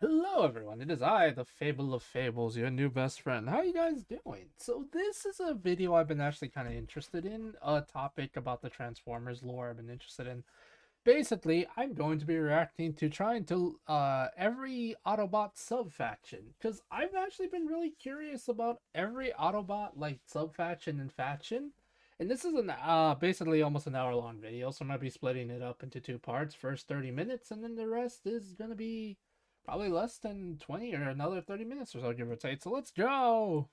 Hello everyone, it is I, the Fable of Fables, your new best friend. How are you guys doing? So this is a video I've been actually kind of interested in, a topic about the Transformers lore I've been interested in. Basically, I'm going to be reacting to trying to every Autobot sub-faction, because I've actually been really curious about every Autobot like sub-faction and faction. And this is an basically almost an hour-long video, so I'm going to be splitting it up into two parts. First 30 minutes, and then the rest is going to be probably less than 20 or another 30 minutes or so, give or take. So let's go.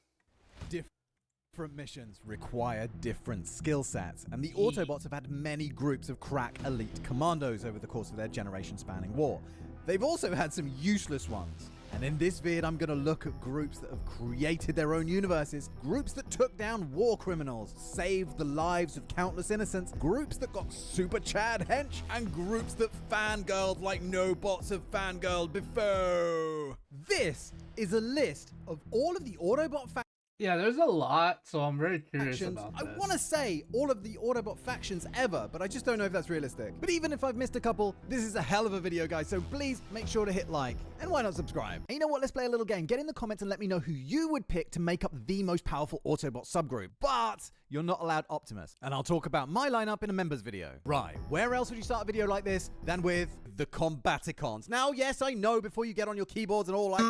Different missions require different skill sets, and the Autobots have had many groups of crack elite commandos over the course of their generation-spanning war. They've also had some useless ones. And in this vid, I'm going to look at groups that have created their own universes, groups that took down war criminals, saved the lives of countless innocents, groups that got super Chad hench, and groups that fangirled like no bots have fangirled before. This is a list of all of the Autobot factions. Yeah, there's a lot, so I'm very curious about this. I want to say all of the Autobot factions ever, but I just don't know if that's realistic. But even if I've missed a couple, this is a hell of a video, guys, so please make sure to hit like. And why not subscribe? And you know what? Let's play a little game. Get in the comments and let me know who you would pick to make up the most powerful Autobot subgroup. But you're not allowed Optimus. And I'll talk about my lineup in a members video. Right, where else would you start a video like this than with the Combaticons? Now, yes, I know before you get on your keyboards and all like...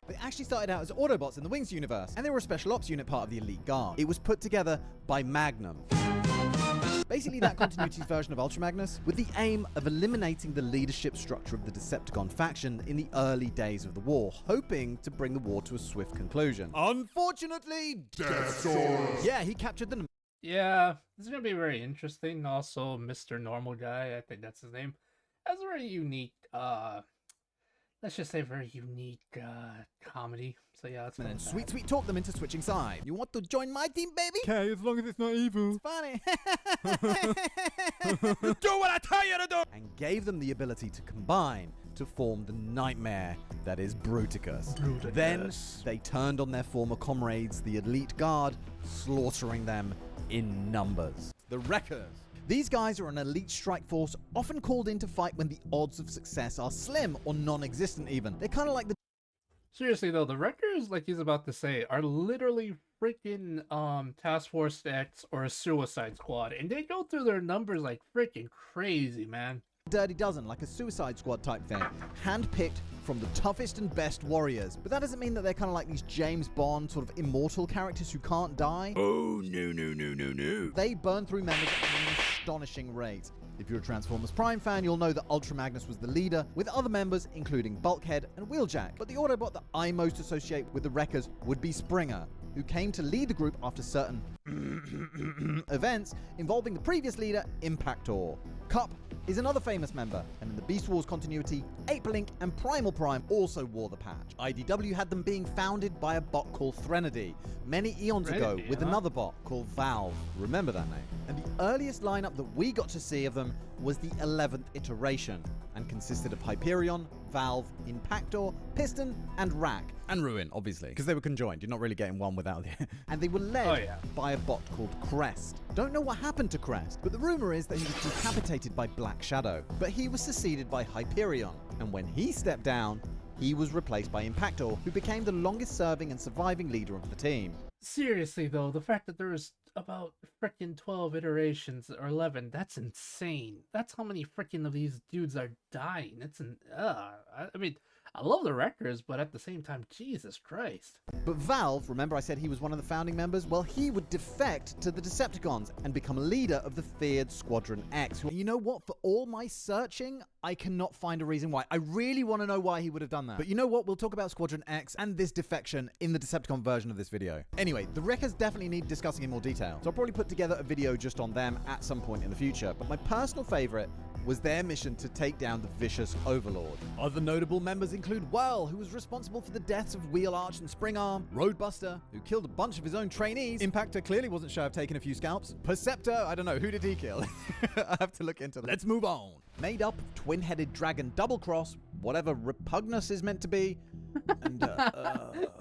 They actually started out as Autobots in the Wings universe, and they were a special ops unit part of the Elite Guard. It was put together by Magnum. Basically that continuity's version of Ultra Magnus, with the aim of eliminating the leadership structure of the Decepticon faction in the early days of the war, hoping to bring the war to a swift conclusion. Unfortunately, yeah, he captured the... Yeah, this is going to be very interesting. Also, Mr. Normal Guy, I think that's his name, has a very unique, let's just say very unique comedy. So yeah, that's and then sweet talk them into switching sides. You want to join my team, baby? Okay, as long as it's not evil. It's funny. Do what I tell you to do! And gave them the ability to combine to form the nightmare that is Bruticus. Then they turned on their former comrades, the Elite Guard, slaughtering them in numbers. The Wreckers. These guys are an elite strike force, often called in to fight when the odds of success are slim or non-existent even. They're kind of like the... Seriously though, the Wreckers, like he's about to say, are literally freaking Task Force X or a Suicide Squad, and they go through their numbers like freaking crazy, man. Dirty Dozen, like a Suicide Squad type thing, handpicked from the toughest and best warriors. But that doesn't mean that they're kind of like these James Bond sort of immortal characters who can't die. Oh, no. They burn through members at an astonishing rate. If you're a Transformers Prime fan, you'll know that Ultra Magnus was the leader, with other members including Bulkhead and Wheeljack. But the Autobot that I most associate with the Wreckers would be Springer, who came to lead the group after certain events involving the previous leader, Impactor. Cup is another famous member, and in the Beast Wars continuity, Apelink and Primal Prime also wore the patch. IDW had them being founded by a bot called Threnody many eons ago with another bot called Valve. Remember that name? And the earliest lineup that we got to see of them was the 11th iteration, and consisted of Hyperion, Valve, Impactor, Piston, and Rack. And Ruin, obviously, because they were conjoined. You're not really getting one without the... And they were led by a bot called Crest. Don't know what happened to Crest, but the rumor is that he was decapitated by Black Shadow. But he was succeeded by Hyperion, and when he stepped down, he was replaced by Impactor, who became the longest serving and surviving leader of the team. Seriously though, the fact that there was about freaking 12 iterations or 11, that's insane. That's how many freaking of these dudes are dying. It's an I mean, I love the Wreckers, but at the same time, Jesus Christ. But Valve, remember I said he was one of the founding members? Well, he would defect to the Decepticons and become a leader of the feared Squadron X. You know what? For all my searching, I cannot find a reason why. I really want to know why he would have done that. But you know what? We'll talk about Squadron X and this defection in the Decepticon version of this video. Anyway, the Wreckers definitely need discussing in more detail, so I'll probably put together a video just on them at some point in the future. But my personal favorite was their mission to take down the vicious Overlord. Other notable members include Whirl, who was responsible for the deaths of Wheel Arch and Springarm, Roadbuster, who killed a bunch of his own trainees, Impactor clearly wasn't shy of taking a few scalps, Perceptor, I don't know, who did he kill? I have to look into that. Let's move on. Made up of twin-headed dragon double cross, whatever Repugnus is meant to be, and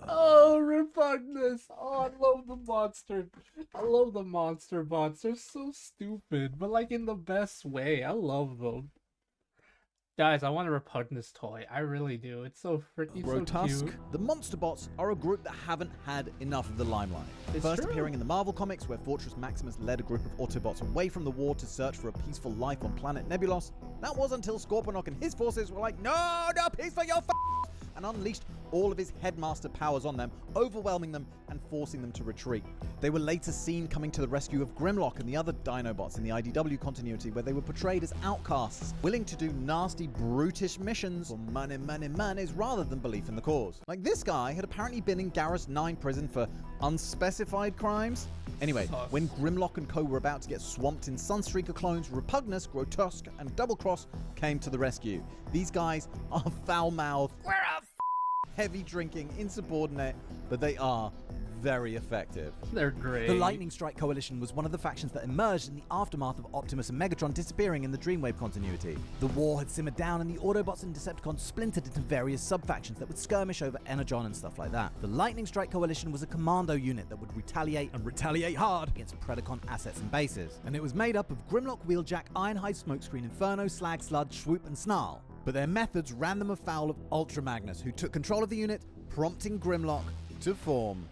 oh, Repugnus! Oh, I love the monster. I love the monster bots. They're so stupid, but like in the best way. I love them. Guys, I want to repug this toy. I really do. It's so freaking so Grotesque. cute. The Monster Bots are a group that haven't had enough of the limelight. It's First true. appearing in the Marvel comics, where Fortress Maximus led a group of Autobots away from the war to search for a peaceful life on planet Nebulos. That was until Scorponok and his forces were like, no peace for your and unleashed all of his headmaster powers on them, overwhelming them and forcing them to retreat. They were later seen coming to the rescue of Grimlock and the other Dinobots in the IDW continuity, where they were portrayed as outcasts, willing to do nasty, brutish missions for money rather than belief in the cause. Like, this guy had apparently been in Garrus 9 prison for unspecified crimes. Anyway, Sus. when Grimlock and co were about to get swamped in Sunstreaker clones, Repugnus, Grotesque, and Double Cross came to the rescue. These guys are foul-mouthed, heavy drinking, insubordinate, but they are very effective. They're great. The Lightning Strike Coalition was one of the factions that emerged in the aftermath of Optimus and Megatron disappearing in the Dreamwave continuity. The war had simmered down and the Autobots and Decepticons splintered into various sub-factions that would skirmish over Energon and stuff like that. The Lightning Strike Coalition was a commando unit that would retaliate, and retaliate hard, against Predacon assets and bases. And it was made up of Grimlock, Wheeljack, Ironhide, Smokescreen, Inferno, Slag, Sludge, Swoop, and Snarl. But their methods ran them afoul of Ultra Magnus, who took control of the unit, prompting Grimlock to form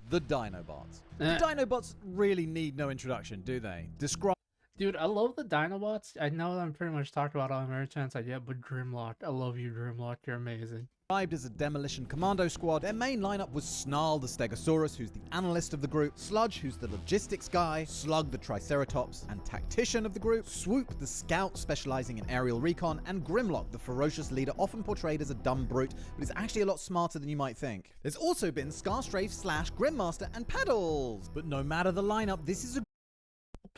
the Dinobots. The Dinobots really need no introduction, do they? Describe Dude, I love the Dinobots. I know I'm pretty much talked about all every chance I get, but Grimlock, I love you, Grimlock. You're amazing. as a demolition commando squad. Their main lineup was Snarl the Stegosaurus, who's the analyst of the group, Sludge, who's the logistics guy, Slug the Triceratops and tactician of the group, Swoop the scout specializing in aerial recon, and Grimlock the ferocious leader, often portrayed as a dumb brute, but is actually a lot smarter than you might think. There's also been Scarstrafe / Grimmaster and Paddles, but no matter the lineup, this is a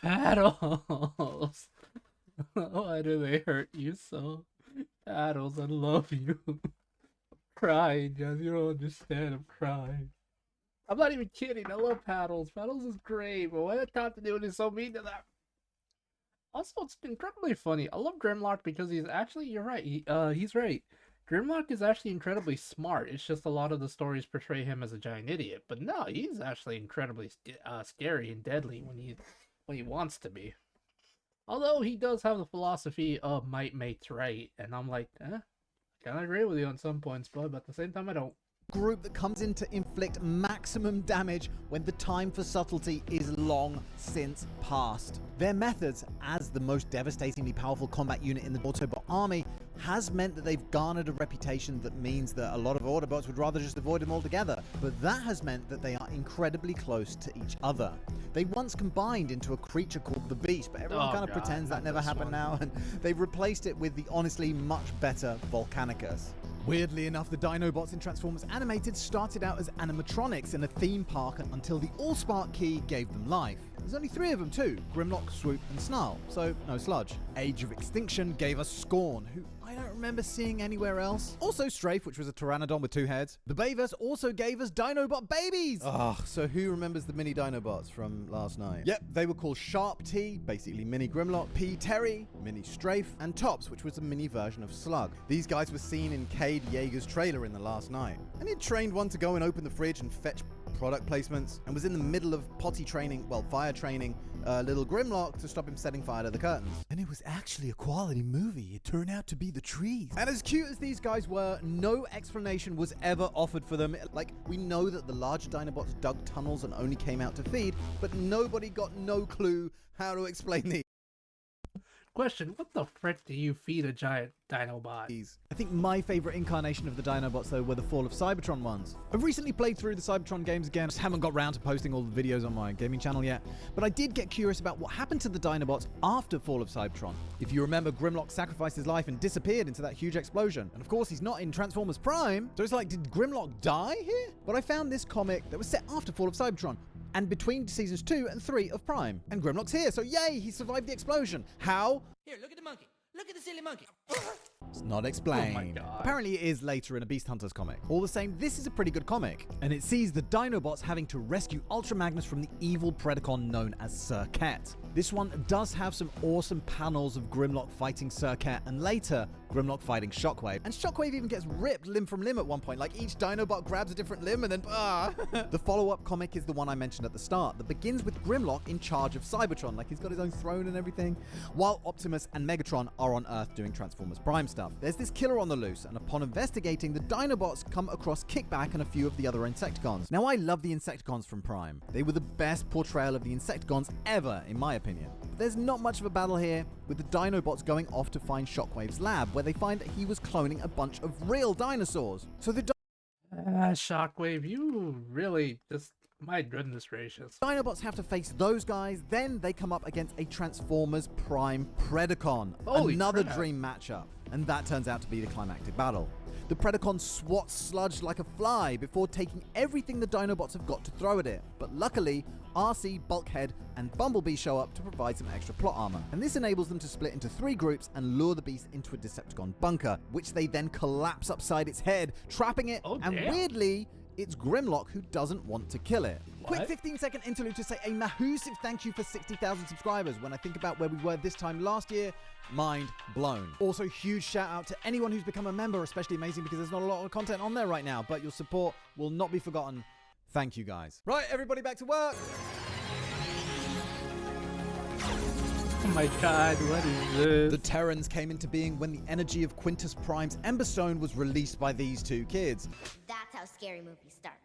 Paddles. Why do they hurt you so? Paddles, I love you. I'm crying, Jazz. You don't understand. I'm crying. I'm not even kidding. I love Paddles. Paddles is great, but why did Top to do it is so mean to that? Also, it's incredibly funny. I love Grimlock because he's actually, you're right. He's right. Grimlock is actually incredibly smart. It's just a lot of the stories portray him as a giant idiot. But no, he's actually incredibly scary and deadly when he wants to be. Although he does have the philosophy of might makes right, and I'm like, I kind of agree with you on some points, but at the same time, I don't. Group that comes in to inflict maximum damage when the time for subtlety is long since past. Their methods, as the most devastatingly powerful combat unit in the Autobot army, has meant that they've garnered a reputation that means that a lot of Autobots would rather just avoid them altogether. But that has meant that they are incredibly close to each other. They once combined into a creature called the Beast, but everyone kind of pretends that never happened now, and they've replaced it with the honestly much better Volcanicus. Weirdly enough, the Dinobots in Transformers Animated started out as animatronics in a theme park until the Allspark key gave them life. There's only 3 of them too, Grimlock, Swoop, and Snarl, so no Sludge. Age of Extinction gave us Scorn, who I don't remember seeing anywhere else. Also Strafe, which was a Pteranodon with 2 heads. The Bayverse also gave us Dinobot babies! So who remembers the mini Dinobots from last night? Yep, they were called Sharp T, basically mini Grimlock, P Terry, mini Strafe, and Tops, which was a mini version of Slug. These guys were seen in Cade Yeager's trailer in the last night. And he'd trained one to go and open the fridge and fetch product placements, and was in the middle of fire training little Grimlock to stop him setting fire to the curtains. And it was actually a quality movie. It turned out to be the trees. And as cute as these guys were, no explanation was ever offered for them. Like, we know that the larger Dinobots dug tunnels and only came out to feed, but nobody got no clue how to explain these. Question, what the frick do you feed a giant Dinobot? I think my favorite incarnation of the Dinobots, though, were the Fall of Cybertron ones. I've recently played through the Cybertron games again, just haven't got round to posting all the videos on my gaming channel yet, but I did get curious about what happened to the Dinobots after Fall of Cybertron. If you remember, Grimlock sacrificed his life and disappeared into that huge explosion. And of course, he's not in Transformers Prime, so it's like, did Grimlock die here? But I found this comic that was set after Fall of Cybertron, and between seasons 2 and 3 of Prime. And Grimlock's here, so yay, he survived the explosion. How? Here, look at the monkey. Look at the silly monkey. It's not explained. Oh my God. Apparently it is later in a Beast Hunters comic. All the same, this is a pretty good comic. And it sees the Dinobots having to rescue Ultra Magnus from the evil Predacon known as Sir Ket. This one does have some awesome panels of Grimlock fighting Serket and later Grimlock fighting Shockwave. And Shockwave even gets ripped limb from limb at one point, like each Dinobot grabs a different limb and then The follow-up comic is the one I mentioned at the start that begins with Grimlock in charge of Cybertron, like he's got his own throne and everything, while Optimus and Megatron are on Earth doing Transformers Prime stuff. There's this killer on the loose, and upon investigating, the Dinobots come across Kickback and a few of the other Insecticons. Now, I love the Insecticons from Prime. They were the best portrayal of the Insecticons ever, in my opinion. But there's not much of a battle here, with the Dinobots going off to find Shockwave's lab, where they find that he was cloning a bunch of real dinosaurs. So the Shockwave, you really just... My goodness gracious. Dinobots have to face those guys, then they come up against a Transformers Prime Predacon. Holy Another crap. dream matchup, and that turns out to be the climactic battle. The Predacon swats Sludge like a fly before taking everything the Dinobots have got to throw at it. But luckily, RC, Bulkhead, and Bumblebee show up to provide some extra plot armor. And this enables them to split into 3 groups and lure the beast into a Decepticon bunker, which they then collapse upside its head, trapping it, and damn. weirdly, it's Grimlock who doesn't want to kill it. What? Quick 15-second interlude to say a massive thank you for 60,000 subscribers. When I think about where we were this time last year, mind blown. Also, huge shout out to anyone who's become a member, especially amazing because there's not a lot of content on there right now, but your support will not be forgotten. Thank you guys. Right, everybody back to work. Oh my god, what is this? The Terrans came into being when the energy of Quintus Prime's Emberstone was released by these 2 kids. That's how scary movies start.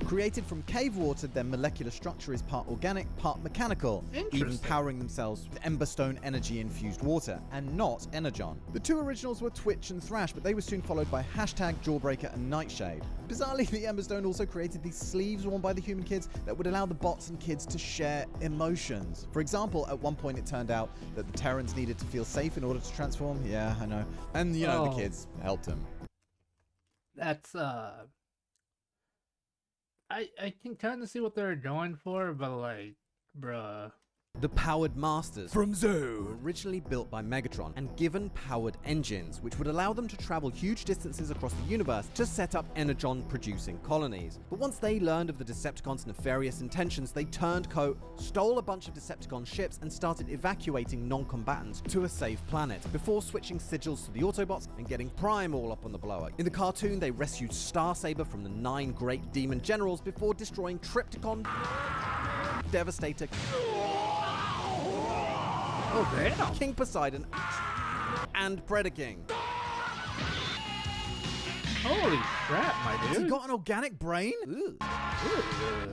Created from cave water, their molecular structure is part organic, part mechanical, even Interesting. powering themselves with Emberstone energy-infused water, and not Energon. The 2 originals were Twitch and Thrash, but they were soon followed by Hashtag, Jawbreaker, and Nightshade. Bizarrely, the Emberstone also created these sleeves worn by the human kids that would allow the bots and kids to share emotions. For example, at one point it turned out that the Terrans needed to feel safe in order to transform. Yeah, I know. And, you know, the kids helped them. That's I can kind of see what they're going for, but like, bruh. The Powered Masters from Zoo were originally built by Megatron and given powered engines, which would allow them to travel huge distances across the universe to set up Energon-producing colonies. But once they learned of the Decepticons' nefarious intentions, they turned coat, stole a bunch of Decepticon ships, and started evacuating non-combatants to a safe planet, before switching sigils to the Autobots and getting Prime all up on the blower. In the cartoon, they rescued Starsaber from the 9 great demon generals before destroying Tripticon, Devastator, Oh damn. King Poseidon, and Predaking. Holy crap, my Has he dude. got an organic brain? Ooh.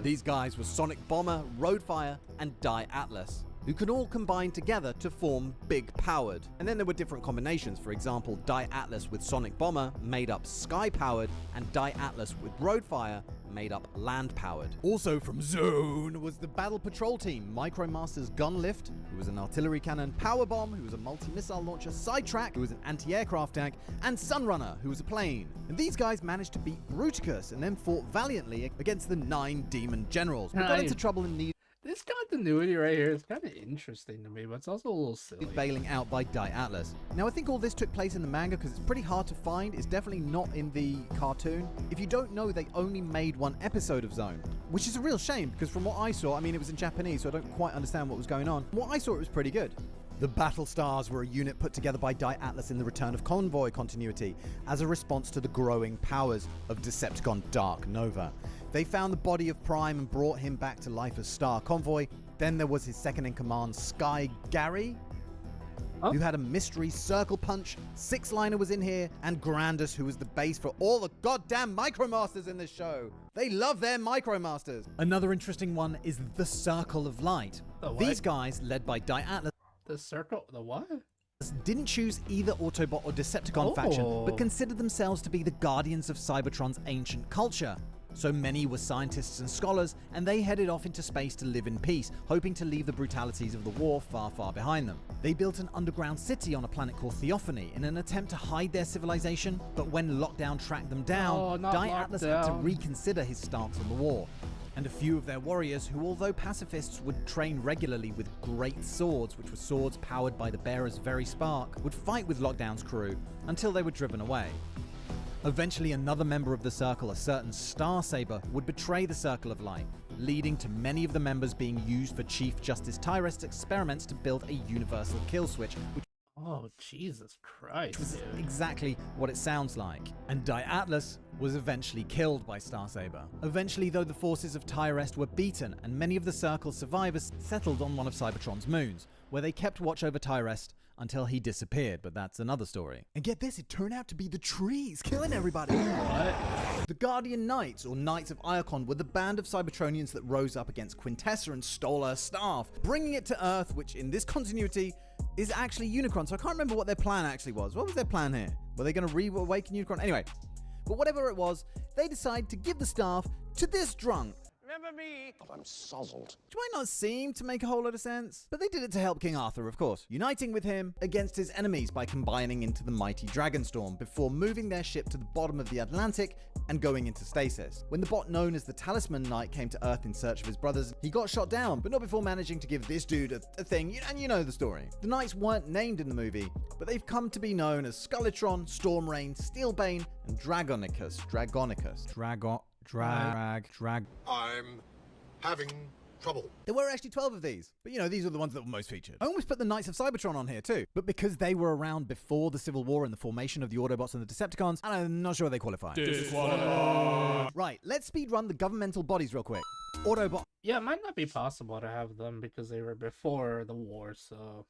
These guys were Sonic Bomber, Roadfire, and Die Atlas, who can all combine together to form Big Powered. And then there were different combinations. For example, Die Atlas with Sonic Bomber made up Sky Powered, and Die Atlas with Roadfire made up Land Powered. Also from Zone was the Battle Patrol team, Micromaster's Gunlift, who was an artillery cannon, Powerbomb, who was a multi-missile launcher, Sidetrack, who was an anti-aircraft tank, and Sunrunner, who was a plane. And these guys managed to beat Bruticus and then fought valiantly against the 9 demon generals, but got into trouble in need. This continuity right here is kind of interesting to me, but it's also a little silly. Bailing out by Die Atlas. Now, I think all this took place in the manga because it's pretty hard to find. It's definitely not in the cartoon. If you don't know, they only made 1 episode of Zone, which is a real shame because from what I saw, I mean, it was in Japanese, so I don't quite understand what was going on. From what I saw, it was pretty good. The Battle Stars were a unit put together by Die Atlas in the Return of Convoy continuity as a response to the growing powers of Decepticon Dark Nova. They found the body of Prime and brought him back to life as Star Convoy. Then there was his second-in-command, Sky Gary, who had a mystery circle punch. 6-liner was in here, and Grandus, who was the base for all the goddamn Micromasters in this show. They love their Micromasters. Another interesting one is the Circle of Light. The what? These guys, led by Die Atlas, The circle, the what? didn't choose either Autobot or Decepticon faction, but Oh. considered themselves to be the guardians of Cybertron's ancient culture. So many were scientists and scholars, and they headed off into space to live in peace, hoping to leave the brutalities of the war far, far behind them. They built an underground city on a planet called Theophany in an attempt to hide their civilization, but when Lockdown tracked them down, Oh, not Die Atlas had to Lockdown. reconsider his stance on the war. And a few of their warriors, who although pacifists would train regularly with great swords, which were swords powered by the bearer's very spark, would fight with Lockdown's crew until they were driven away. Eventually, another member of the Circle, a certain Starsaber, would betray the Circle of Light. leading to many of the members being used for Chief Justice Tyrest's experiments to build a universal kill switch, which Oh, Jesus Christ, was dude. exactly what it sounds like. And Atlas was eventually killed by Starsaber. Eventually, though, the forces of Tyrest were beaten, and many of the Circle's survivors settled on one of Cybertron's moons, where they kept watch over Tyrest until he disappeared, but that's another story. And get this, it turned out to be the trees killing everybody. What? The Guardian Knights, or Knights of Iacon, were the band of Cybertronians that rose up against Quintessa and stole her staff, bringing it to Earth, which in this continuity is actually Unicron. So I can't remember what their plan actually was. What was their plan here? Were they going to reawaken Unicron? Anyway, but whatever it was, they decide to give the staff to this drunk. Remember me? I'm sozzled. Which might not seem to make a whole lot of sense, but they did it to help King Arthur, of course, uniting with him against his enemies by combining into the mighty Dragonstorm before moving their ship to the bottom of the Atlantic and going into stasis. When the bot known as the Talisman Knight came to Earth in search of his brothers, he got shot down, but not before managing to give this dude a thing, and you know the story. The Knights weren't named in the movie, but they've come to be known as Skeletron, Stormrain, Steelbane, and Dragonicus. I'm having trouble. There were actually 12 of these, but you know, these are the ones that were most featured. I almost put the Knights of Cybertron on here too, but because they were around before the Civil War and the formation of the Autobots and the Decepticons, and I'm not sure they qualify. Right, let's speedrun the governmental bodies real quick. Autobot. Yeah, it might not be possible to have them because they were before the war, so...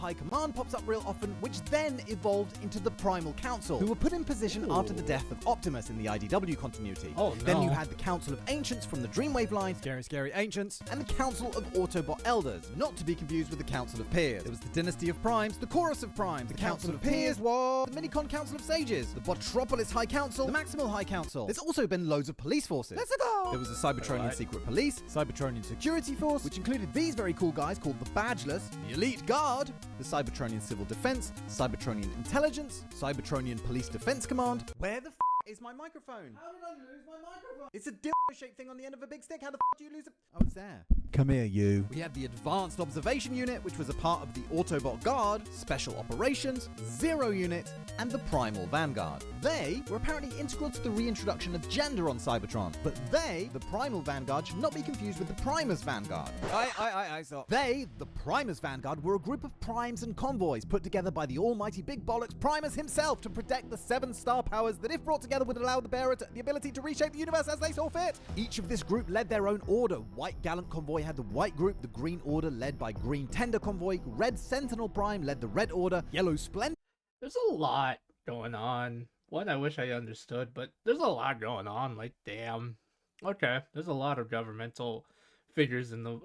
High Command pops up real often, which then evolved into the Primal Council, who were put in position after the death of Optimus in the IDW continuity. Oh, Then you no. had the Council of Ancients from the Dreamwave line, scary Ancients, and the Council of Autobot Elders, not to be confused with the Council of Peers. There was the Dynasty of Primes, the Chorus of Primes, the Council of Peers was the Minicon Council of Sages, the Botropolis High Council, the Maximal High Council. There's also been loads of police forces. Let's go! There was the Cybertronian Secret Police, Cybertronian Security Force, which included these very cool guys called the Badgeless, the Elite Guard, the Cybertronian Civil Defense, Cybertronian Intelligence, Cybertronian Police Defense Command. Where the is my microphone? How did I lose my microphone? It's a dildo-shaped thing on the end of a big stick. How the do you lose it? Oh, it's there. Come here, you. We had the Advanced Observation Unit, which was a part of the Autobot Guard, Special Operations, Zero Unit, and the Primal Vanguard. They were apparently integral to the reintroduction of gender on Cybertron, but they, the Primal Vanguard, should not be confused with the Primus Vanguard. So they, the Primus Vanguard, were a group of primes and convoys put together by the almighty Big Bollocks Primus himself to protect the 7 star powers that, if brought together, would allow the bearer the ability to reshape the universe as they saw fit. Each of this group led their own order. White Gallant Convoy had the White Group, the Green Order led by Green Tender Convoy, Red Sentinel Prime led the Red Order, Yellow Splendor. There's a lot going on. One I wish I understood, but there's a lot going on. Like, damn. Okay, there's a lot of governmental figures in the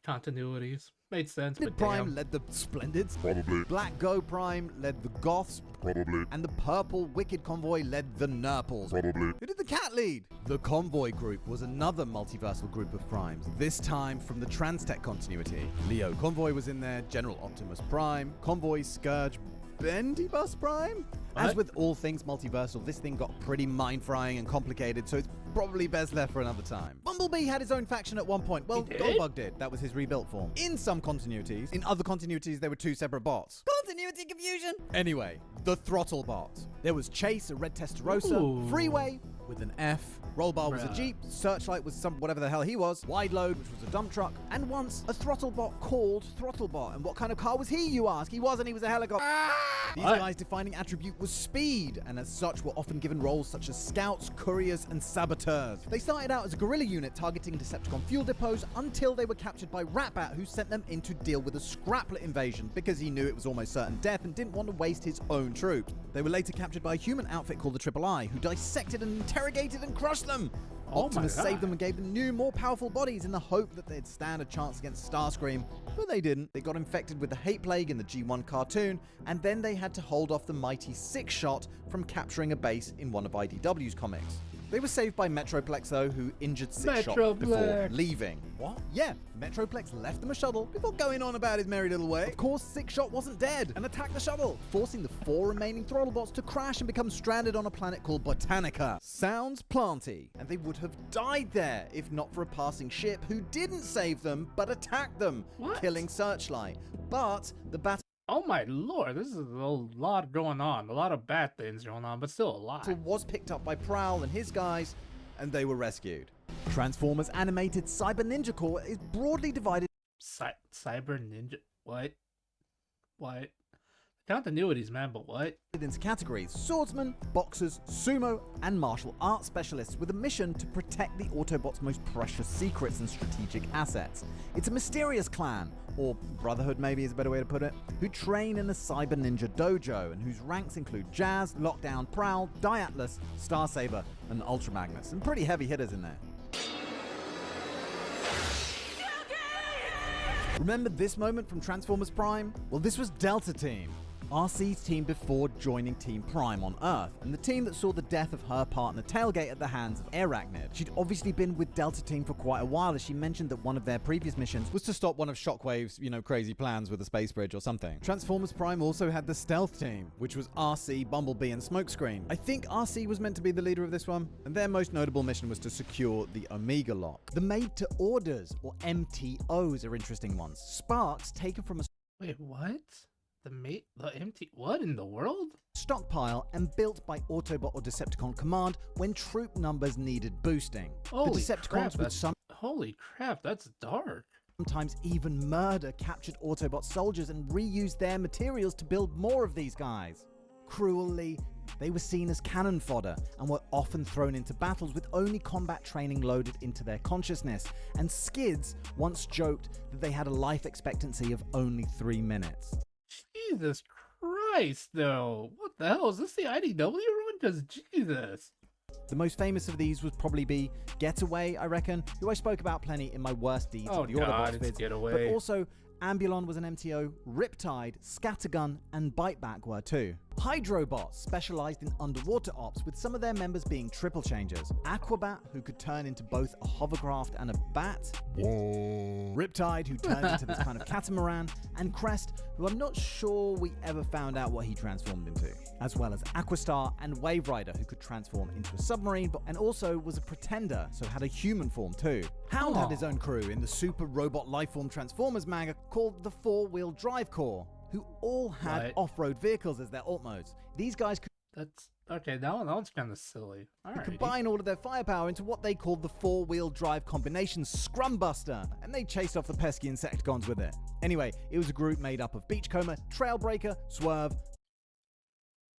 continuities. Made sense, but Prime damn. led the Splendids. Probably. Black Go Prime led the Goths. Probably. And the Purple Wicked Convoy led the Nurples. Probably. Who did the cat lead? The Convoy Group was another multiversal group of primes, this time from the Transtech continuity. Leo Convoy was in there, General Optimus Prime, Convoy Scourge, Bendibus Prime? As What? with all things multiversal, this thing got pretty mind-frying and complicated, so it's probably best left for another time. Bumblebee had his own faction at one point. Well, He did? Goldbug did. That was his rebuilt form. In some continuities. In other continuities, they were 2 separate bots. Continuity confusion! Anyway, the Throttle Bot. There was Chase, a red Testarossa, Ooh. Freeway, with an F. Rollbar was a Bruh. Jeep, Searchlight was some whatever the hell he was, Wide Load, which was a dump truck, and once a Throttlebot called Throttlebot. And what kind of car was he, you ask? He was a helicopter. These What? guys' defining attribute was speed, and as such were often given roles such as scouts, couriers, and saboteurs. They started out as a guerrilla unit targeting Decepticon fuel depots until they were captured by Ratbat, who sent them in to deal with a Scraplet invasion because he knew it was almost certain death and didn't want to waste his own troops. They were later captured by a human outfit called the Triple I, who dissected and interrogated and crushed them. Oh my Optimus God. saved them and gave them new, more powerful bodies in the hope that they'd stand a chance against Starscream, but they didn't. They got infected with the Hate Plague in the G1 cartoon, and then they had to hold off the mighty Six Shot from capturing a base in one of IDW's comics. They were saved by Metroplex, though, who injured Six Shot before Metroplex. leaving. What? Yeah, Metroplex left them a shuttle before going on about his merry little way. Of course, Six Shot wasn't dead and attacked the shuttle, forcing the 4 remaining Throttlebots to crash and become stranded on a planet called Botanica. Sounds planty, and they would have died there if not for a passing ship who didn't save them but attacked them, What? killing Searchlight. But the battle Oh my lord, this is a lot going on. A lot of bad things going on, but still a lot. was picked up by Prowl and his guys, and they were rescued. Transformers Animated Cyber Ninja Corps is broadly divided Cyber Ninja? What? Continuities, man, but what? into categories: swordsmen, boxers, sumo, and martial arts specialists with a mission to protect the Autobots' most precious secrets and strategic assets. It's a mysterious clan, or brotherhood maybe is a better way to put it, who train in a cyber ninja dojo and whose ranks include Jazz, Lockdown, Prowl, Diatlas, Starsaber, and Ultra Magnus. Some pretty heavy hitters in there. Remember this moment from Transformers Prime? Well, this was Delta Team, RC's team before joining Team Prime on Earth, and the team that saw the death of her partner Tailgate at the hands of Arachnid. She'd obviously been with Delta Team for quite a while, as she mentioned that one of their previous missions was to stop one of Shockwave's, crazy plans with a space bridge or something. Transformers Prime also had the Stealth Team, which was RC, Bumblebee, and Smokescreen. I think RC was meant to be the leader of this one, and their most notable mission was to secure the Omega Lock. The Made-to-Orders, or MTOs, are interesting ones. Sparks taken from a Wait, what? What in the world? stockpile and built by Autobot or Decepticon command when troop numbers needed boosting. Holy the Decepticons would holy crap, that's dark. sometimes even murder captured Autobot soldiers and reuse their materials to build more of these guys. Cruelly, they were seen as cannon fodder and were often thrown into battles with only combat training loaded into their consciousness, and Skids once joked that they had a life expectancy of only 3 minutes. Jesus Christ, though. What the hell? Is this the IDW run? Because Jesus. The most famous of these would probably be Getaway, I reckon, who I spoke about plenty in my worst deeds of the Autobots vids. Getaway. But also, Ambulon was an MTO, Riptide, Scattergun, and Biteback were too. Hydrobots specialized in underwater ops, with some of their members being triple changers. Aquabat, who could turn into both a hovercraft and a bat. Riptide, who turned into this kind of catamaran. And Crest, who I'm not sure we ever found out what he transformed into. As well as Aquastar and Wave Rider, who could transform into a submarine, and also was a pretender, so had a human form too. Hound had his own crew in the super robot lifeform Transformers manga called the 4-Wheel Drive Corps, who all had off-road vehicles as their alt modes. These guys could That's okay. That one's kind of silly. All right. combine all of their firepower into what they called the 4-wheel drive combination Scrumbuster, and they chased off the pesky Insecticons with it. Anyway, it was a group made up of Beachcomber, Trailbreaker, Swerve,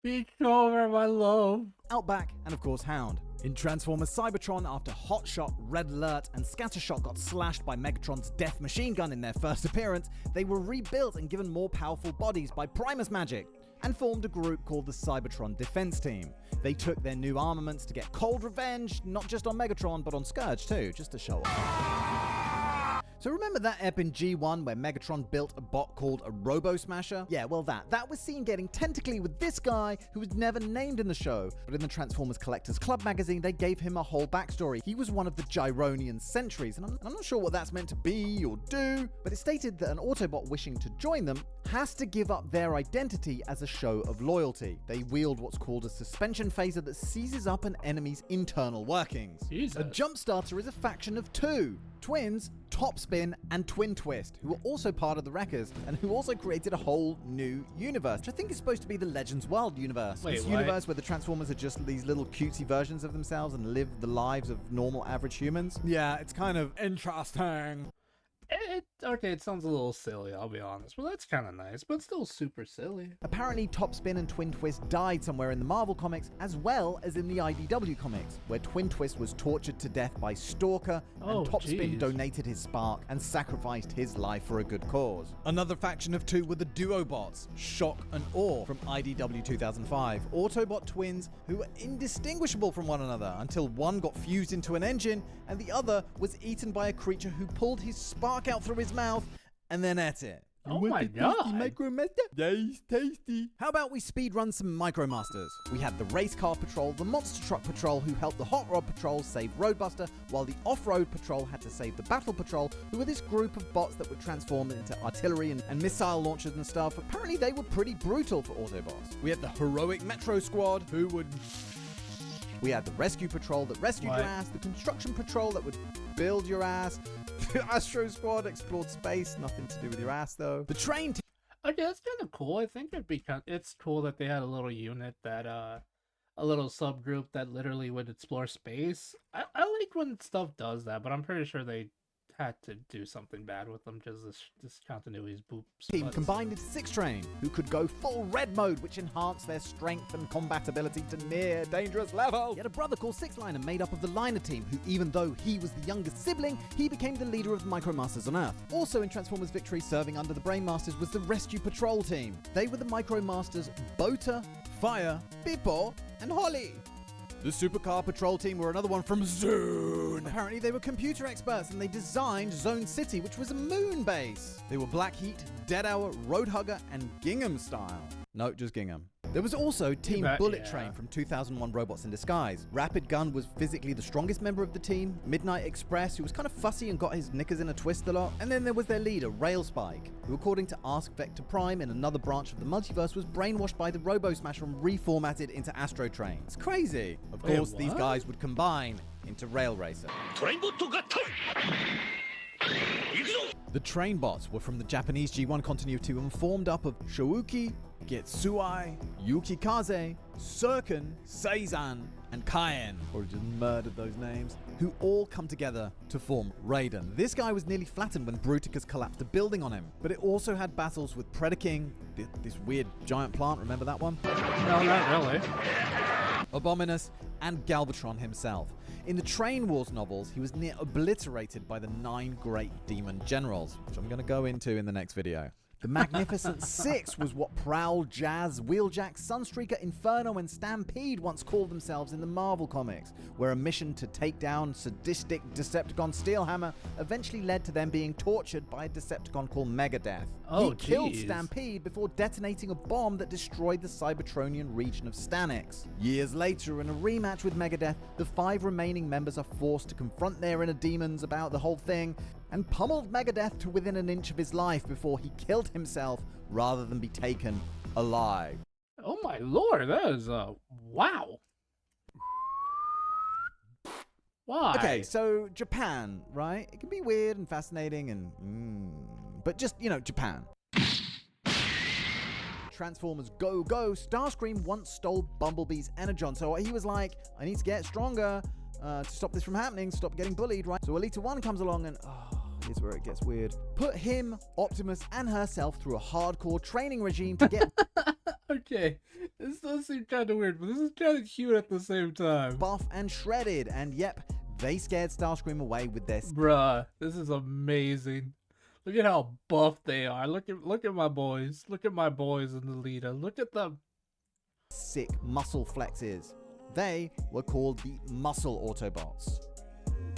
Beachcomber, my love. Outback, and of course Hound. In Transformers Cybertron, after Hotshot, Red Alert, and Scattershot got slashed by Megatron's Death Machine Gun in their first appearance, they were rebuilt and given more powerful bodies by Primus magic, and formed a group called the Cybertron Defense Team. They took their new armaments to get cold revenge, not just on Megatron, but on Scourge too, just to show off. So remember that ep in G1 where Megatron built a bot called a Robo Smasher? Yeah, well that was seen getting tentacly with this guy who was never named in the show, but in the Transformers Collectors Club magazine they gave him a whole backstory. He was one of the Gyronian sentries, and I'm not sure what that's meant to be or do, but it stated that an Autobot wishing to join them has to give up their identity as a show of loyalty. They wield what's called a suspension phaser that seizes up an enemy's internal workings. Jesus. A Jumpstarter is a faction of 2. Twins, Topspin, and Twin Twist, who were also part of the Wreckers, and who also created a whole new universe, which I think is supposed to be the Legends World universe. Wait, this what? universe where the Transformers are just these little cutesy versions of themselves and live the lives of normal average humans. Yeah, it's kind of interesting. It sounds a little silly, I'll be honest. Well, that's kind of nice, but still super silly. Apparently, Topspin and Twin Twist died somewhere in the Marvel comics, as well as in the IDW comics, where Twin Twist was tortured to death by Stalker, and Topspin donated his spark and sacrificed his life for a good cause. Another faction of 2 were the Duobots, Shock and Awe, from IDW 2005. Autobot twins who were indistinguishable from one another until one got fused into an engine, and the other was eaten by a creature who pulled his spark out through his mouth and then ate it. Oh my god. Micromaster? Yes, tasty. How about we speedrun some Micromasters? We had the Race Car Patrol, the Monster Truck Patrol, who helped the Hot Rod Patrol save Roadbuster, while the Off-Road Patrol had to save the Battle Patrol, who were this group of bots that would transform into artillery and missile launchers and stuff. Apparently they were pretty brutal for Autobots. We had the Heroic Metro Squad, who would... We had the Rescue Patrol that rescued your ass, the Construction Patrol that would build your ass, the Astro Squad explored space, nothing to do with your ass though. The Train Team. Okay, that's kind of cool. I think it's cool that they had a little unit that a little subgroup that literally would explore space. I like when stuff does that, but I'm pretty sure they had to do something bad with them because this continuity is boops. Team But combined into 6 Train, who could go full red mode, which enhanced their strength and compatibility to near dangerous levels. He had a brother called Six Liner made up of the Liner team, who even though he was the youngest sibling, he became the leader of the Micromasters on Earth. Also in Transformers Victory, serving under the Brainmasters, was the Rescue Patrol team. They were the Micromasters Bota, Fire, Bippo, and Holly. The Supercar Patrol team were another one from Zone. Apparently they were computer experts and they designed Zone City, which was a moon base. They were Black Heat, Dead Hour, Roadhugger, and Gingham style. No, just Gingham. There was also Team Bullet Train from 2001 Robots in Disguise. Rapid Gun was physically the strongest member of the team. Midnight Express, who was kind of fussy and got his knickers in a twist a lot. And then there was their leader, Railspike, who according to Ask Vector Prime in another branch of the multiverse was brainwashed by the Robo Smasher and reformatted into Astro Train. It's crazy. Of course, these guys would combine into Rail Racer. The Train Bots were from the Japanese G1 continuity and formed up of Shouki, Getsuai, Yukikaze, Serkan, Seizan, and Kaien, or just murdered those names, who all come together to form Raiden. This guy was nearly flattened when Bruticus collapsed a building on him, but it also had battles with Predaking, this weird giant plant, remember that one? no, not really. Abominus, and Galvatron himself. In the Train Wars novels, he was near obliterated by the 9 great demon generals, which I'm going to go into in the next video. The Magnificent Six was what Prowl, Jazz, Wheeljack, Sunstreaker, Inferno, and Stampede once called themselves in the Marvel Comics, where a mission to take down sadistic Decepticon Steelhammer eventually led to them being tortured by a Decepticon called Megadeth. Oh, he killed geez. Stampede before detonating a bomb that destroyed the Cybertronian region of Stanix. Years later, in a rematch with Megadeth, the 5 remaining members are forced to confront their inner demons about the whole thing, and pummeled Megadeth to within an inch of his life before he killed himself rather than be taken alive. Oh my lord, that is wow. Why? Okay, so Japan, right? It can be weird and fascinating and but just, you know, Japan. Transformers Go Go, Starscream once stole Bumblebee's Energon, so he was like, I need to get stronger to stop this from happening, stop getting bullied, right? So Alita 1 comes along and here's where it gets weird. Put him, Optimus, and herself through a hardcore training regime to get Okay, this does seem kind of weird, but this is kind of cute at the same time. buff and shredded, and yep, they scared Starscream away with their Bruh, this is amazing. Look at how buff they are. Look at my boys. Look at my boys in the leader. Look at them. sick muscle flexes. They were called the Muscle Autobots.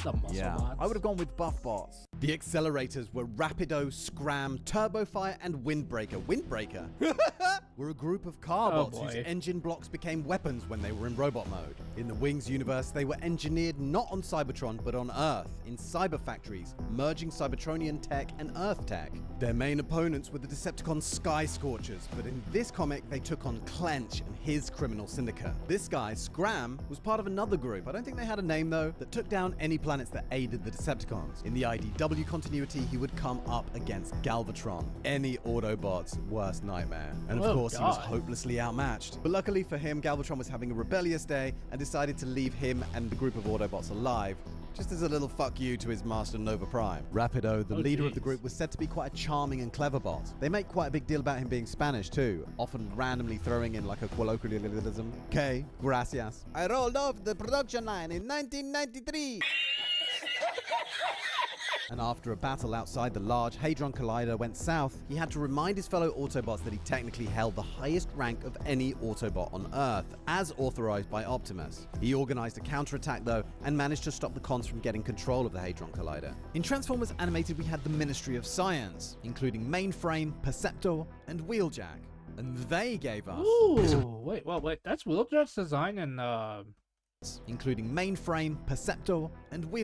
The muscle bots. I would have gone with Buff Bots. The accelerators were Rapido, Scram, Turbofire, and Windbreaker. Windbreaker? Were a group of car Oh, bots whose boy. engine blocks became weapons when they were in robot mode. In the Wings universe, they were engineered not on Cybertron but on Earth, in cyber factories, merging Cybertronian tech and Earth tech. Their main opponents were the Decepticon Sky Scorchers, but in this comic they took on Clench and his criminal syndicate. This guy, Scram, was part of another group, I don't think they had a name though, that took down any planets that aided the Decepticons. In the IDW continuity, he would come up against Galvatron, any Autobot's worst nightmare. And of Oh, course, he was God. hopelessly outmatched. But luckily for him, Galvatron was having a rebellious day and decided to leave him and the group of Autobots alive, just as a little fuck you to his master Nova Prime. Rapido, the Oh, leader of the jeez. group, was said to be quite a charming and clever bot. They make quite a big deal about him being Spanish too, often randomly throwing in like a colloquialism. Okay, gracias. I rolled off the production line in 1993. And after a battle outside the large Hadron Collider went south, he had to remind his fellow Autobots that he technically held the highest rank of any Autobot on Earth, as authorized by Optimus. He organized a counterattack though, and managed to stop the cons from getting control of the Hadron Collider. In Transformers Animated, we had the Ministry of Science, including Mainframe, Perceptor, and Wheeljack. And they gave us... Ooh, wait. That's Wheeljack's design and including Mainframe, Perceptor, and Wheeljack.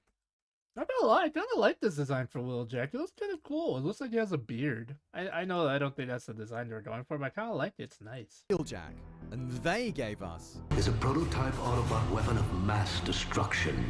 I kind of like this design for Wheeljack. It looks kind of cool. It looks like he has a beard. I know I don't think that's the design they're going for, but I kind of like it. It's nice. Wheeljack. And they gave us... is a prototype Autobot weapon of mass destruction.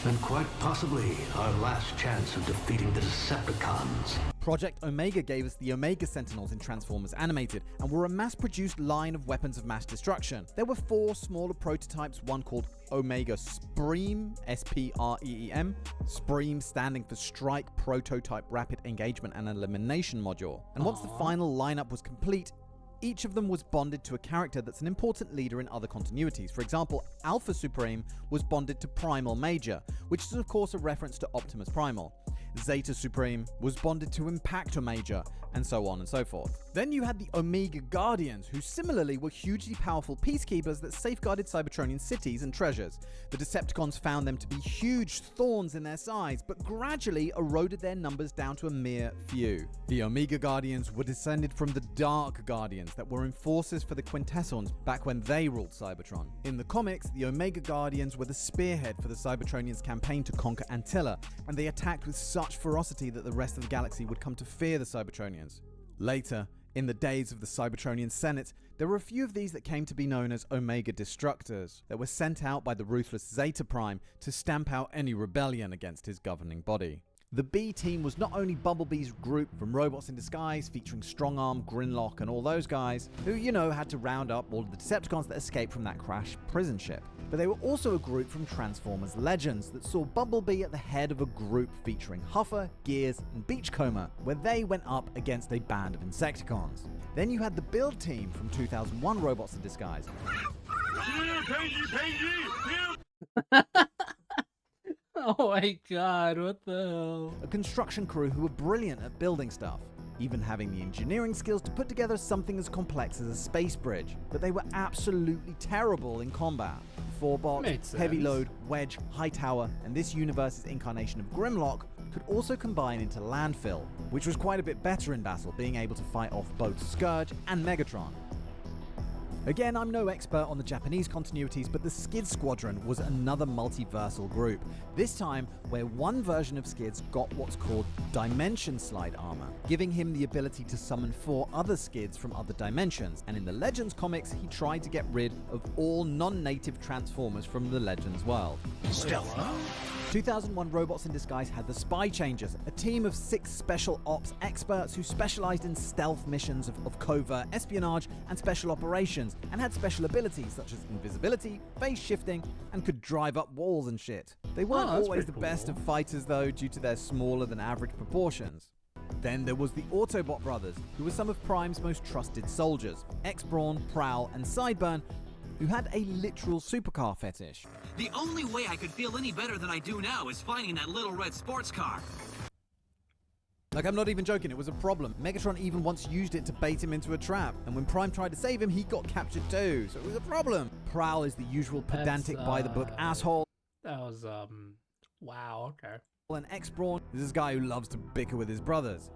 And quite possibly our last chance of defeating the Decepticons. Project Omega gave us the Omega Sentinels in Transformers Animated and were a mass-produced line of weapons of mass destruction. There were 4 smaller prototypes, one called Omega Spreem, S-P-R-E-E-M, Spreem standing for Strike Prototype Rapid Engagement and Elimination Module. And once the final lineup was complete, each of them was bonded to a character that's an important leader in other continuities. For example, Alpha Supreme was bonded to Primal Major, which is of course a reference to Optimus Primal. Zeta Supreme was bonded to Impactor Major, and so on and so forth. Then you had the Omega Guardians, who similarly were hugely powerful peacekeepers that safeguarded Cybertronian cities and treasures. The Decepticons found them to be huge thorns in their sides, but gradually eroded their numbers down to a mere few. The Omega Guardians were descended from the Dark Guardians that were enforcers for the Quintessons back when they ruled Cybertron. In the comics, the Omega Guardians were the spearhead for the Cybertronians' campaign to conquer Antilla, and they attacked with such ferocity that the rest of the galaxy would come to fear the Cybertronians. Later, in the days of the Cybertronian Senate, there were a few of these that came to be known as Omega Destructors, that were sent out by the ruthless Zeta Prime to stamp out any rebellion against his governing body. The B Team was not only Bumblebee's group from Robots in Disguise, featuring Strongarm, Grimlock, and all those guys, who, had to round up all of the Decepticons that escaped from that crashed prison ship, but they were also a group from Transformers Legends that saw Bumblebee at the head of a group featuring Huffer, Gears, and Beachcomber, where they went up against a band of Insecticons. Then you had the Build Team from 2001 Robots in Disguise. Oh my god, what the hell? A construction crew who were brilliant at building stuff, even having the engineering skills to put together something as complex as a space bridge, but they were absolutely terrible in combat. Forbot, Heavy Load, Wedge, Hightower, and this universe's incarnation of Grimlock could also combine into Landfill, which was quite a bit better in battle, being able to fight off both Scourge and Megatron. Again, I'm no expert on the Japanese continuities, but the Skid Squadron was another multiversal group, this time where one version of Skids got what's called Dimension Slide armor, giving him the ability to summon 4 other Skids from other dimensions, and in the Legends comics, he tried to get rid of all non-native Transformers from the Legends world. Stealth. 2001 Robots in Disguise had the Spy Changers, a team of 6 special ops experts who specialized in stealth missions of covert espionage and special operations, and had special abilities such as invisibility, phase shifting, and could drive up walls and shit. They weren't always the best of fighters though, due to their smaller than average proportions. Then there was the Autobot brothers, who were some of Prime's most trusted soldiers, X-Brawn, Prowl, and Sideburn, who had a literal supercar fetish. The only way I could feel any better than I do now is finding that little red sports car. Like, I'm not even joking, it was a problem. Megatron even once used it to bait him into a trap, and when Prime tried to save him, he got captured too, so it was a problem. Prowl is the usual pedantic by-the-book asshole. That was, wow, okay. And X-Brawn is this guy who loves to bicker with his brothers.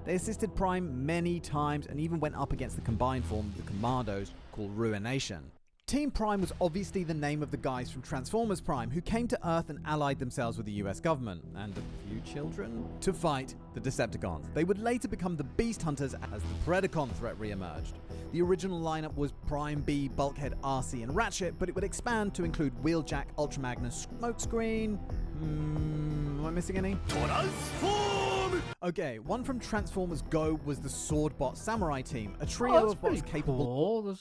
They assisted Prime many times and even went up against the combined form of the Commandos called Ruination. Team Prime was obviously the name of the guys from Transformers Prime who came to Earth and allied themselves with the US government, and a few children, to fight the Decepticons. They would later become the Beast Hunters as the Predacon threat re-emerged. The original lineup was Prime B, Bulkhead, RC, and Ratchet, but it would expand to include Wheeljack, Ultra Magnus, Smokescreen... am I missing any? Okay, one from Transformers Go was the Swordbot Samurai team, a trio of bots capable... Cool.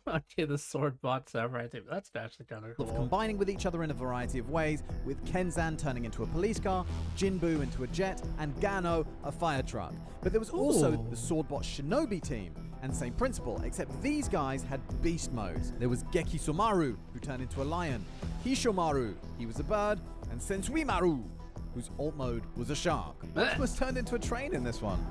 Okay, the Swordbot Samurai team. That's actually kind of cool. Combining with each other in a variety of ways, with Kenzan turning into a police car, Jinbu into a jet, and Gano a fire truck. But there was also the Swordbot Shinobi team, and same principle, except these guys had beast modes. There was Geki Somaru, who turned into a lion, Hishomaru, he was a bird, and Sensuimaru, whose alt mode was a shark. Optimus turned into a train in this one.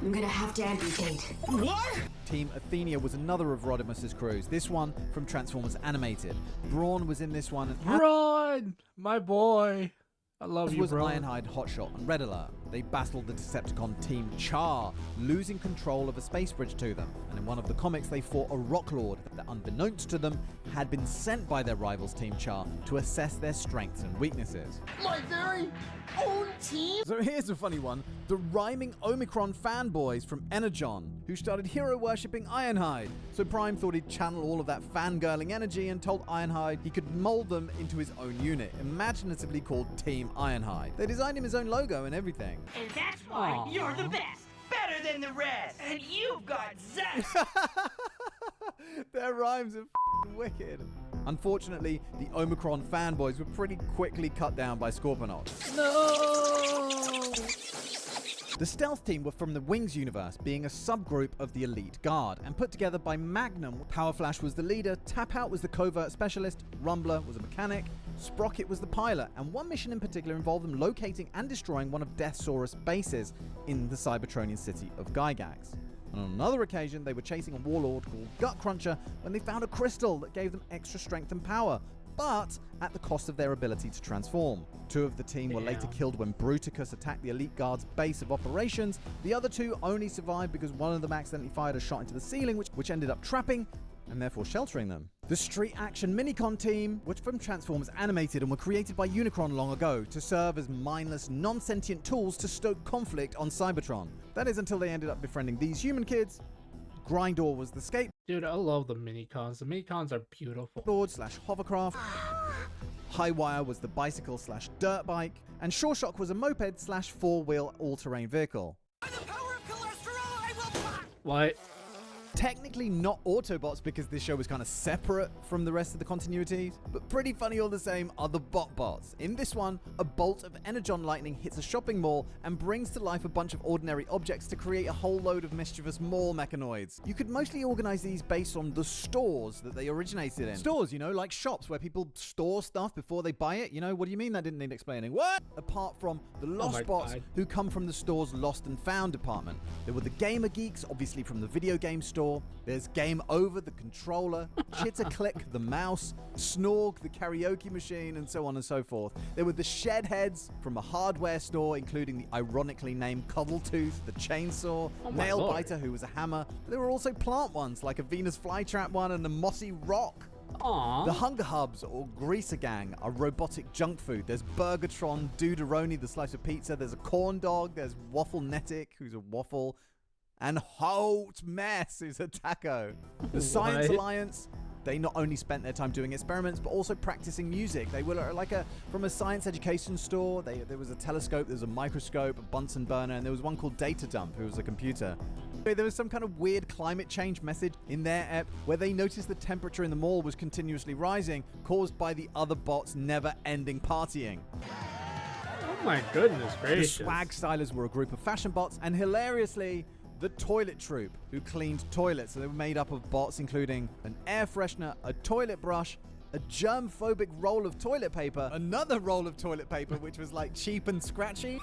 I'm gonna have to amputate. What? Team Athenia was another of Rodimus's crews, this one from Transformers Animated. Brawn was in this one, and Brawn! My boy! I love you, was Brawn. Ironhide, Hotshot, and Red Alert. they battled the Decepticon Team Char, losing control of a space bridge to them. And in one of the comics, they fought a Rock Lord that, unbeknownst to them, had been sent by their rivals Team Char to assess their strengths and weaknesses. My very own team? So here's a funny one. The rhyming Omicron fanboys from Energon, who started hero worshipping Ironhide. So Prime thought he'd channel all of that fangirling energy and told Ironhide he could mold them into his own unit, imaginatively called Team Ironhide. They designed him his own logo and everything. And that's why you're the best, better than the rest, and you've got zest. Their rhymes are f***ing wicked. Unfortunately, the Omicron fanboys were pretty quickly cut down by Scorponauts. No! The Stealth Team were from the Wings universe, being a subgroup of the Elite Guard, and put together by Magnum. Power Flash was the leader, Tap Out was the covert specialist, Rumbler was a mechanic, Sprocket was the pilot, and one mission in particular involved them locating and destroying one of Deathsaurus' bases in the Cybertronian city of Gygax. And on another occasion, they were chasing a warlord called Gut Cruncher when they found a crystal that gave them extra strength and power, but at the cost of their ability to transform. Two of the team were later killed when Bruticus attacked the Elite Guard's base of operations. The other two only survived because one of them accidentally fired a shot into the ceiling, which ended up trapping and therefore sheltering them. The Street Action Minicon team were from Transformers Animated and were created by Unicron long ago to serve as mindless, non-sentient tools to stoke conflict on Cybertron. That is until they ended up befriending these human kids. Grindor was the skateboard Dude, I love the minicons. The minicons are beautiful. / hovercraft. Highwire was the bicycle / dirt bike. And Shoreshock was a moped / four-wheel all-terrain vehicle. By the power of cholesterol, I will pop! What? Technically not Autobots because this show was kind of separate from the rest of the continuities, but pretty funny all the same are the BotBots. In this one, a bolt of Energon lightning hits a shopping mall and brings to life a bunch of ordinary objects to create a whole load of mischievous mall mechanoids. You could mostly organize these based on the stores that they originated in. Stores, you know, like shops where people store stuff before they buy it. You know, what do you mean that didn't need explaining? What? Apart from the Lost Bots, who come from the store's Lost and Found department. There were the Gamer Geeks, obviously from the video game store. There's Game Over, the controller, Chitter Click, the mouse, Snorg, the karaoke machine, and so on and so forth. There were the Shed Heads from a hardware store, including the ironically named Cuddletooth, the chainsaw, Nailbiter, who was a hammer. But there were also plant ones, like a Venus flytrap one and a mossy rock. Aww. The Hunger Hubs, or Greaser Gang, are robotic junk food. There's Burgertron, Duderoni, the slice of pizza. There's a corn dog. There's Waffle-Netic, who's a waffle. And Hot Mess is a taco. The Science Alliance, they not only spent their time doing experiments, but also practicing music. They were from a science education store. There was a telescope, there was a microscope, a Bunsen burner, and there was one called Data Dump, who was a computer. There was some kind of weird climate change message in their app where they noticed the temperature in the mall was continuously rising, caused by the other bots' never-ending partying. Oh my goodness gracious. The Swag Stylers were a group of fashion bots, and hilariously, the Toilet Troop, who cleaned toilets. So they were made up of bots including an air freshener, a toilet brush, a germ-phobic roll of toilet paper, another roll of toilet paper which was like cheap and scratchy,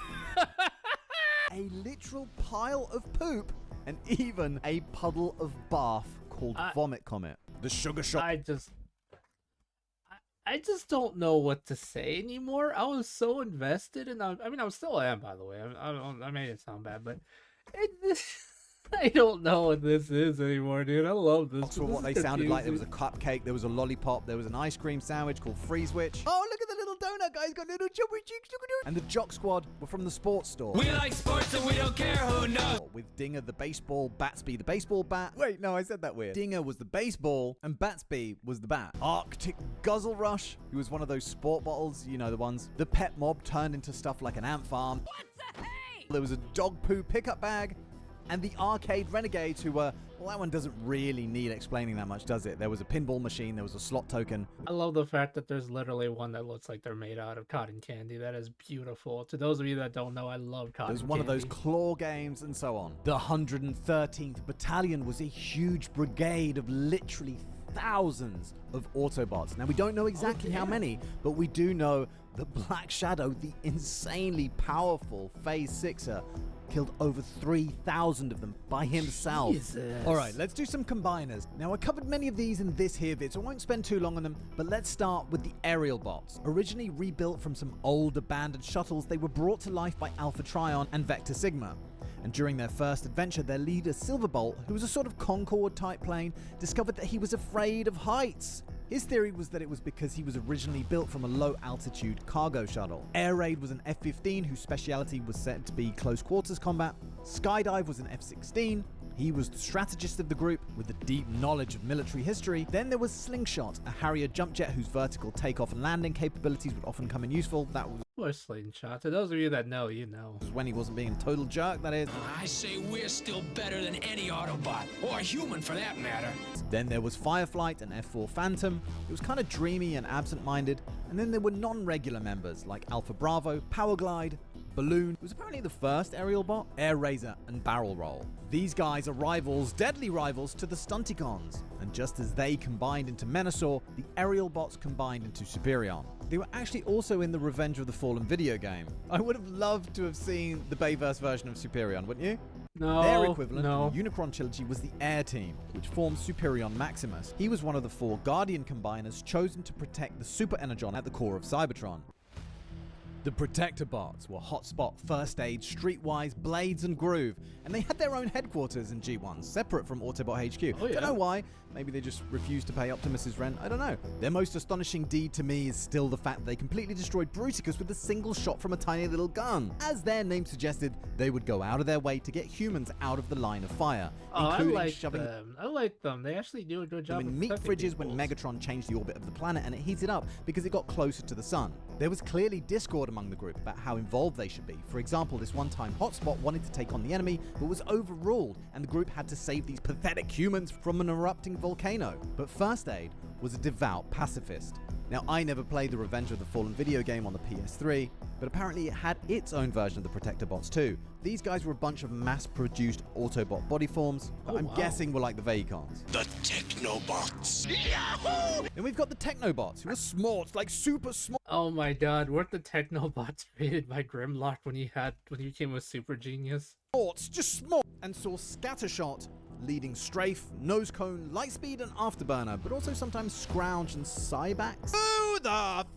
a literal pile of poop, and even a puddle of barf called Vomit Comet. The Sugar Shop. I just don't know what to say anymore. I was so invested, and I still am, by the way. I made it sound bad, but I don't know what this is anymore, dude. I love this. For what they sounded like, there was a cupcake, there was a lollipop, there was an ice cream sandwich called Freeze Witch. Oh, look at the little donut guy's got little chubby cheeks. And the Jock Squad were from the sports store. We like sports and we don't care who knows. With Dinger the baseball, Batsby the baseball bat. Wait, no, I said that weird. Dinger was the baseball, and Batsby was the bat. Arctic Guzzle Rush, who was one of those sport bottles, you know the ones. The pet mob turned into stuff like an ant farm. What the hey? There was a dog poo pickup bag. And the Arcade Renegades, who were, well, that one doesn't really need explaining that much, does it? There was a pinball machine, there was a slot token. I love the fact that there's literally one that looks like they're made out of cotton candy. That is beautiful. To those of you that don't know, I love cotton candy. There's one of those claw games and so on. The 113th Battalion was a huge brigade of literally thousands of Autobots. Now, we don't know exactly how many, but we do know that Black Shadow, the insanely powerful Phase 6er, killed over 3,000 of them by himself. Jesus. Alright, let's do some combiners. Now, I covered many of these in this here vid, so I won't spend too long on them, but let's start with the aerial bots. Originally rebuilt from some old abandoned shuttles, they were brought to life by Alpha Trion and Vector Sigma. And during their first adventure, their leader Silverbolt, who was a sort of Concorde type plane, discovered that he was afraid of heights. His theory was that it was because he was originally built from a low-altitude cargo shuttle. Air Raid was an F-15 whose speciality was said to be close quarters combat. Skydive was an F-16. He was the strategist of the group with a deep knowledge of military history. Then there was Slingshot, a Harrier jump jet whose vertical takeoff and landing capabilities would often come in useful. That was Or Slingshot. To those of you that know, you know. when he wasn't being a total jerk, that is. I say we're still better than any Autobot, or human for that matter. Then there was Fireflight and F4 Phantom. It was kind of dreamy and absent-minded. And then there were non-regular members like Alpha Bravo, Powerglide, Balloon, who was apparently the first aerial bot, Air Razor, and Barrel Roll. These guys are rivals, deadly rivals, to the Stunticons. And just as they combined into Menasor, the aerial bots combined into Superion. They were actually also in the Revenge of the Fallen video game. I would have loved to have seen the Bayverse version of Superion, wouldn't you? No. Their equivalent no. in the Unicron trilogy was the Air Team, which formed Superion Maximus. He was one of the 4 Guardian combiners chosen to protect the Super Energon at the core of Cybertron. The Protector Bots were Hotspot, First Aid, Streetwise, Blades, and Groove, and they had their own headquarters in G1, separate from Autobot HQ. Oh, yeah. Don't know why. Maybe they just refused to pay Optimus's rent. I don't know. Their most astonishing deed to me is still the fact that they completely destroyed Bruticus with a single shot from a tiny little gun. As their name suggested, they would go out of their way to get humans out of the line of fire, I including like shoving them. I like them. They actually do a good job. them in of meat protecting fridges when peoples. Megatron changed the orbit of the planet and it heated up because it got closer to the sun. There was clearly discord among the group about how involved they should be. For example, this one time Hotspot wanted to take on the enemy but was overruled and the group had to save these pathetic humans from an erupting volcano. But First Aid was a devout pacifist. Now, I never played the Revenge of the Fallen video game on the PS3, but apparently it had its own version of the Protector Bots too. These guys were a bunch of mass-produced Autobot body forms that I'm guessing were like the Vehicons. The Technobots. Yahoo! Then we've got the Technobots, who are smart, like super smart. Oh my god, weren't the Technobots created by Grimlock when he became a super genius? Just small, and saw Scattershot leading Strafe, Nose Cone, Lightspeed, and Afterburner, but also sometimes Scrounge and Cybax. Who the fuck?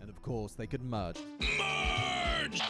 And of course, they could merge. Merge!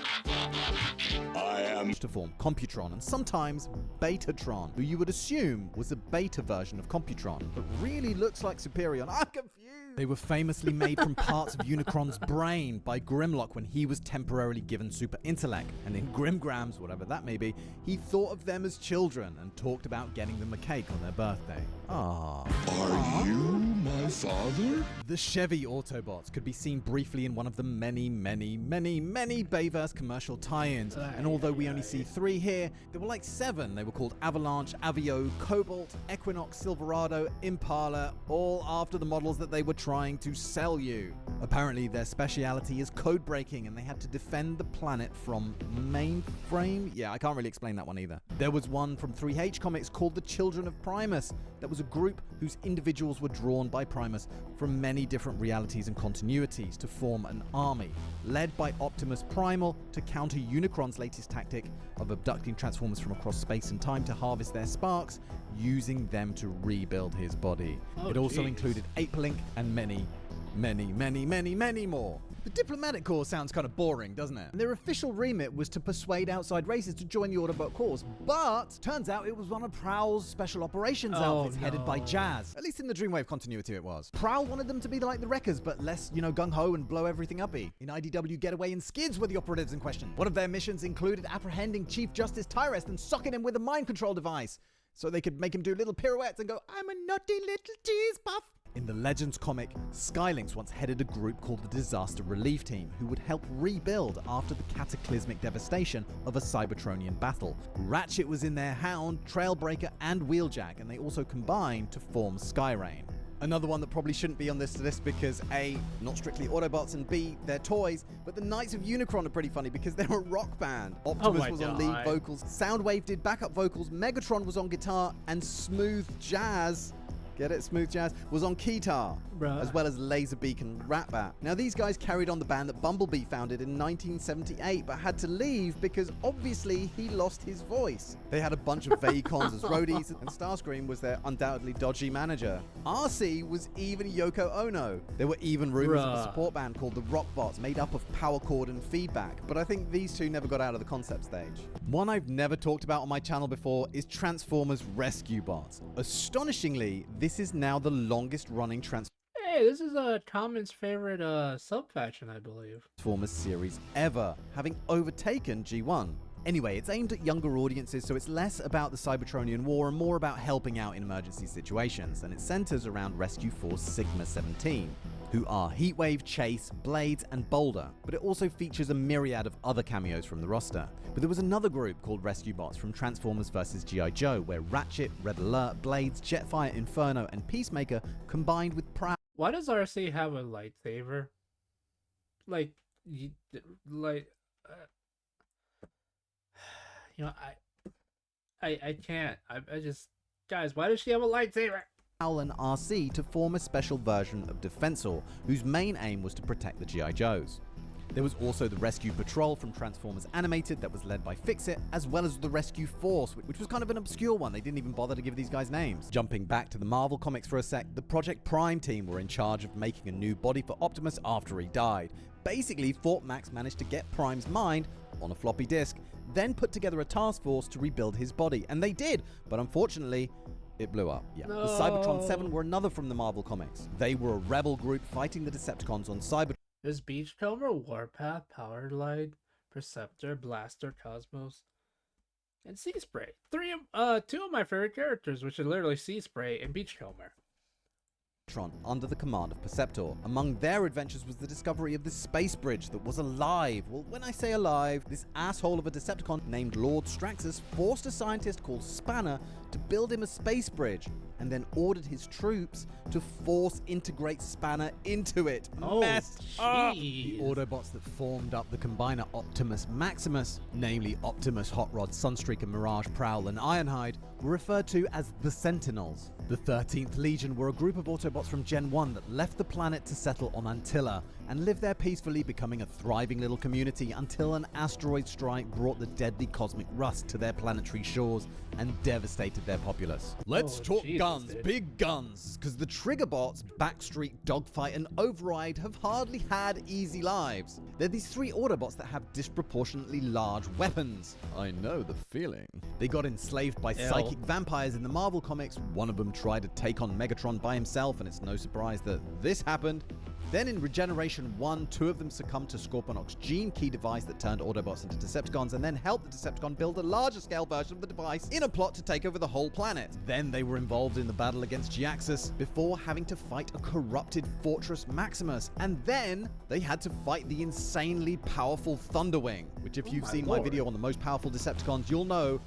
I am To form Computron, and sometimes Betatron, who you would assume was a beta version of Computron, but really looks like Superion. I'm confused! They were famously made from parts of Unicron's brain by Grimlock when he was temporarily given super intellect, and in Grimgrams, whatever that may be, he thought of them as children and talked about getting them a cake on their birthday. Ah. Are you my father? The Chevy Autobots could be seen briefly in one of the many Bayverse commercial tie-ins, and although we only see 3 here, there were like 7. They were called Avalanche, Avio, Cobalt, Equinox, Silverado, Impala, all after the models that they were trying to sell you. Apparently their speciality is code breaking and they had to defend the planet from Mainframe? Yeah, I can't really explain that one either. There was one from 3H Comics called the Children of Primus. That was a group whose individuals were drawn by Primus from many different realities and continuities to form an army, led by Optimus Primal to counter Unicron's latest tactic of abducting Transformers from across space and time to harvest their sparks, using them to rebuild his body. It also included Apelink and many more. The Diplomatic Corps sounds kind of boring, doesn't it? And their official remit was to persuade outside races to join the Autobot cause, but turns out it was one of Prowl's special operations outfits headed by Jazz. At least in the Dreamwave continuity it was. Prowl wanted them to be like the Wreckers, but less, gung-ho and blow everything uppy. In IDW Getaway and Skids were the operatives in question. One of their missions included apprehending Chief Justice Tyrest and socking him with a mind control device, so they could make him do little pirouettes and go, "I'm a naughty little cheese puff." In the Legends comic, Skylynx once headed a group called the Disaster Relief Team, who would help rebuild after the cataclysmic devastation of a Cybertronian battle. Ratchet was in their Hound, Trailbreaker, and Wheeljack, and they also combined to form Skyrain. Another one that probably shouldn't be on this list because A, not strictly Autobots, and B, they're toys, but the Knights of Unicron are pretty funny because they're a rock band. Optimus was on lead vocals, Soundwave did backup vocals, Megatron was on guitar, and Smooth Jazz get it, Smooth Jazz, was on Keytar, Bruh. as well as Laserbeak and Ratbat. Now, these guys carried on the band that Bumblebee founded in 1978, but had to leave because obviously he lost his voice. They had a bunch of Vacons as roadies, and Starscream was their undoubtedly dodgy manager. RC was even Yoko Ono. There were even rumors of a support band called the Rockbots, made up of power chord and feedback, but I think these two never got out of the concept stage. One I've never talked about on my channel before is Transformers Rescue Bots. Astonishingly, this is now the longest running Hey, this is a Common's favorite sub-faction, I believe. Transformers series ever, having overtaken G1. Anyway, it's aimed at younger audiences, so it's less about the Cybertronian War and more about helping out in emergency situations, and it centers around Rescue Force Sigma 17, who are Heatwave, Chase, Blades, and Boulder, but it also features a myriad of other cameos from the roster. But there was another group called Rescue Bots from Transformers vs. G.I. Joe, where Ratchet, Red Alert, Blades, Jetfire, Inferno, and Peacemaker combined with Prowl. Why does RC have a lightsaber? Like, you know, I can't. I just, guys, why does she have a lightsaber? And RC to form a special version of Defensor, whose main aim was to protect the G.I. Joes. There was also the Rescue Patrol from Transformers Animated that was led by Fix-It, as well as the Rescue Force, which was kind of an obscure one. They didn't even bother to give these guys names. Jumping back to the Marvel comics for a sec, the Project Prime team were in charge of making a new body for Optimus after he died. Basically, Fort Max managed to get Prime's mind on a floppy disk, then put together a task force to rebuild his body, and they did, but unfortunately, it blew up. Yeah. No. The Cybertron 7 were another from the Marvel comics. They were a rebel group fighting the Decepticons on Cybertron. There's Beachcomber, Warpath, Power Glide, Perceptor, Blaster, Cosmos, and Sea Spray. Two of my favorite characters, which are literally Sea Spray and Beachcomber. Under the command of Perceptor. Among their adventures was the discovery of this space bridge that was alive. Well, when I say alive, this asshole of a Decepticon named Lord Straxus forced a scientist called Spanner to build him a space bridge, and then ordered his troops to force integrate Spanner into it. Oh, Messed up. jeez. The Autobots that formed up the combiner Optimus Maximus, namely Optimus, Hot Rod, Sunstreaker, Mirage, Prowl, and Ironhide, were referred to as the Sentinels. The 13th Legion were a group of Autobots from Gen 1 that left the planet to settle on Antilla and lived there peacefully, becoming a thriving little community until an asteroid strike brought the deadly cosmic rust to their planetary shores and devastated their populace. Let's talk Jesus, guns, dude. big guns, because the Triggerbots, Backstreet, Dogfight, and Override have hardly had easy lives. They're these three Autobots that have disproportionately large weapons. I know the feeling. They got enslaved by psychic vampires in the Marvel comics. One of them tried to take on Megatron by himself, and it's no surprise that this happened. Then in Regeneration 1, two of them succumbed to Scorponok's gene key device that turned Autobots into Decepticons and then helped the Decepticon build a larger scale version of the device in a plot to take over the whole planet. Then they were involved in the battle against Giaxus before having to fight a corrupted Fortress Maximus. And then they had to fight the insanely powerful Thunderwing, which if you've seen my video on the most powerful Decepticons, you'll know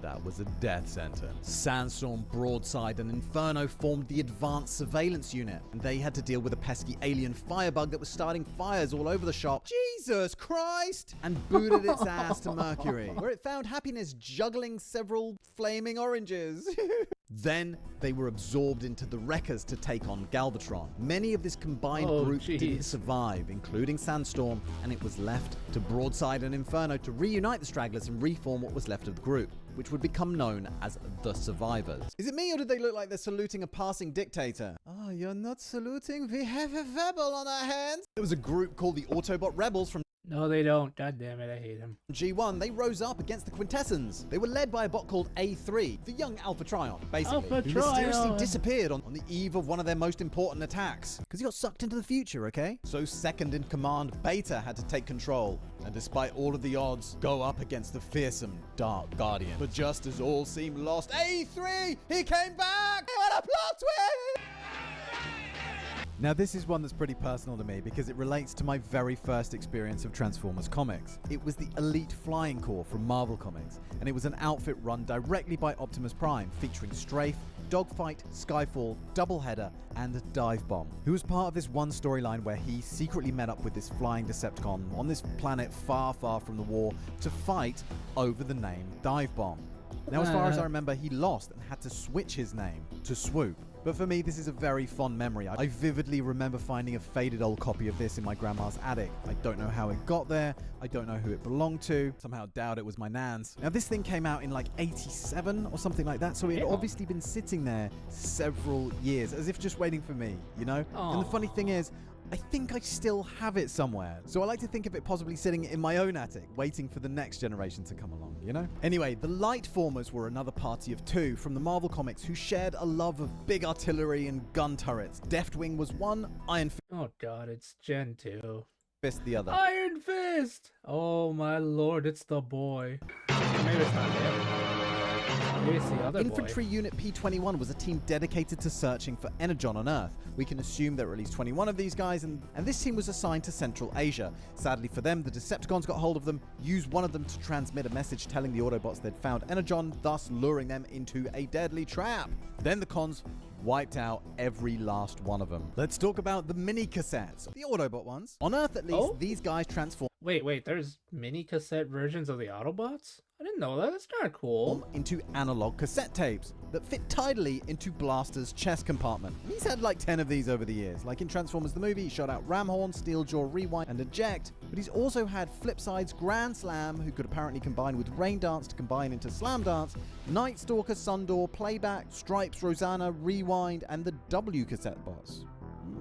that was a death sentence. Sandstorm, Broadside, and Inferno formed the Advanced Surveillance Unit, and they had to deal with a pesky alien firebug that was starting fires all over the shop. Jesus Christ! And booted its ass to Mercury, where it found happiness juggling several flaming oranges. Then they were absorbed into the Wreckers to take on Galvatron. Many of this combined group didn't survive, including Sandstorm, and it was left to Broadside and Inferno to reunite the stragglers and reform what was left of the group, which would become known as the Survivors. Is it me, or did they look like they're saluting a passing dictator? Oh, you're not saluting? We have a rebel on our hands. There was a group called the Autobot Rebels from No, they don't. God damn it, I hate him. G1. They rose up against the Quintessence. They were led by a bot called A3, the young Alpha Trion, basically, Alpha who mysteriously Trion. disappeared on the eve of one of their most important attacks. Because he got sucked into the future, okay? So second in command, Beta had to take control, and despite all of the odds, go up against the fearsome Dark Guardian. But just as all seemed lost, A3, he came back! What a plot twist! Now this is one that's pretty personal to me because it relates to my very first experience of Transformers comics. It was the Elite Flying Corps from Marvel Comics, and it was an outfit run directly by Optimus Prime, featuring Strafe, Dogfight, Skyfall, Doubleheader, and Dive Bomb, who was part of this one storyline where he secretly met up with this flying Decepticon on this planet far, far from the war to fight over the name Dive Bomb. Now, as far as I remember, he lost and had to switch his name to Swoop. But for me, this is a very fond memory. I vividly remember finding a faded old copy of this in my grandma's attic. I don't know how it got there. I don't know who it belonged to. Somehow doubt it was my nan's. Now, this thing came out in like 87 or something like that, so it had obviously been sitting there several years, as if just waiting for me, you know? Aww. And the funny thing is, I think I still have it somewhere. So I like to think of it possibly sitting in my own attic, waiting for the next generation to come along, you know? Anyway, the Light Formers were another party of two from the Marvel Comics who shared a love of big artillery and gun turrets. Deathwing was one, Iron Oh god, it's Gen 2. Fist the other. Iron Fist! Oh my lord, it's the boy. Maybe it's not him. Maybe it's the other Infantry boy. Unit P-21 was a team dedicated to searching for Energon on Earth. We can assume there were at least 21 of these guys, and this team was assigned to Central Asia. Sadly for them, the Decepticons got hold of them, used one of them to transmit a message telling the Autobots they'd found Energon, thus luring them into a deadly trap. Then the cons wiped out every last one of them. Let's talk about the mini cassettes, the Autobot ones. On Earth, at least, these guys transform Wait, there's mini cassette versions of the Autobots? I didn't know that. That's kind of cool. into analog cassette tapes that fit tidily into Blaster's chest compartment. And he's had like 10 of these over the years. Like in Transformers the movie, he shot out Ramhorn, Steeljaw, Rewind, and Eject. But he's also had Flipside's Grand Slam, who could apparently combine with Rain Dance to combine into Slam Dance, Night Stalker, Sundor, Playback, Stripes, Rosanna, Rewind, and the W cassette bots.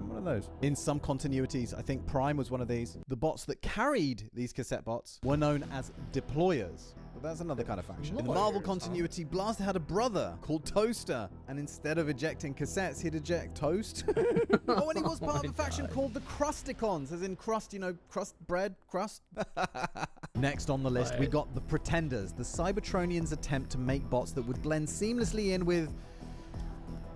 One of those. In some continuities, I think Prime was one of these. The bots that carried these cassette bots were known as deployers. But that's another kind of faction. In the Marvel continuity, Blaster had a brother called Toaster, and instead of ejecting cassettes, he'd eject toast. Oh, and he was part of a faction called the Crusticons, as in crust, you know, crust, bread, crust. Next on the list, we got the Pretenders, the Cybertronians' attempt to make bots that would blend seamlessly in with...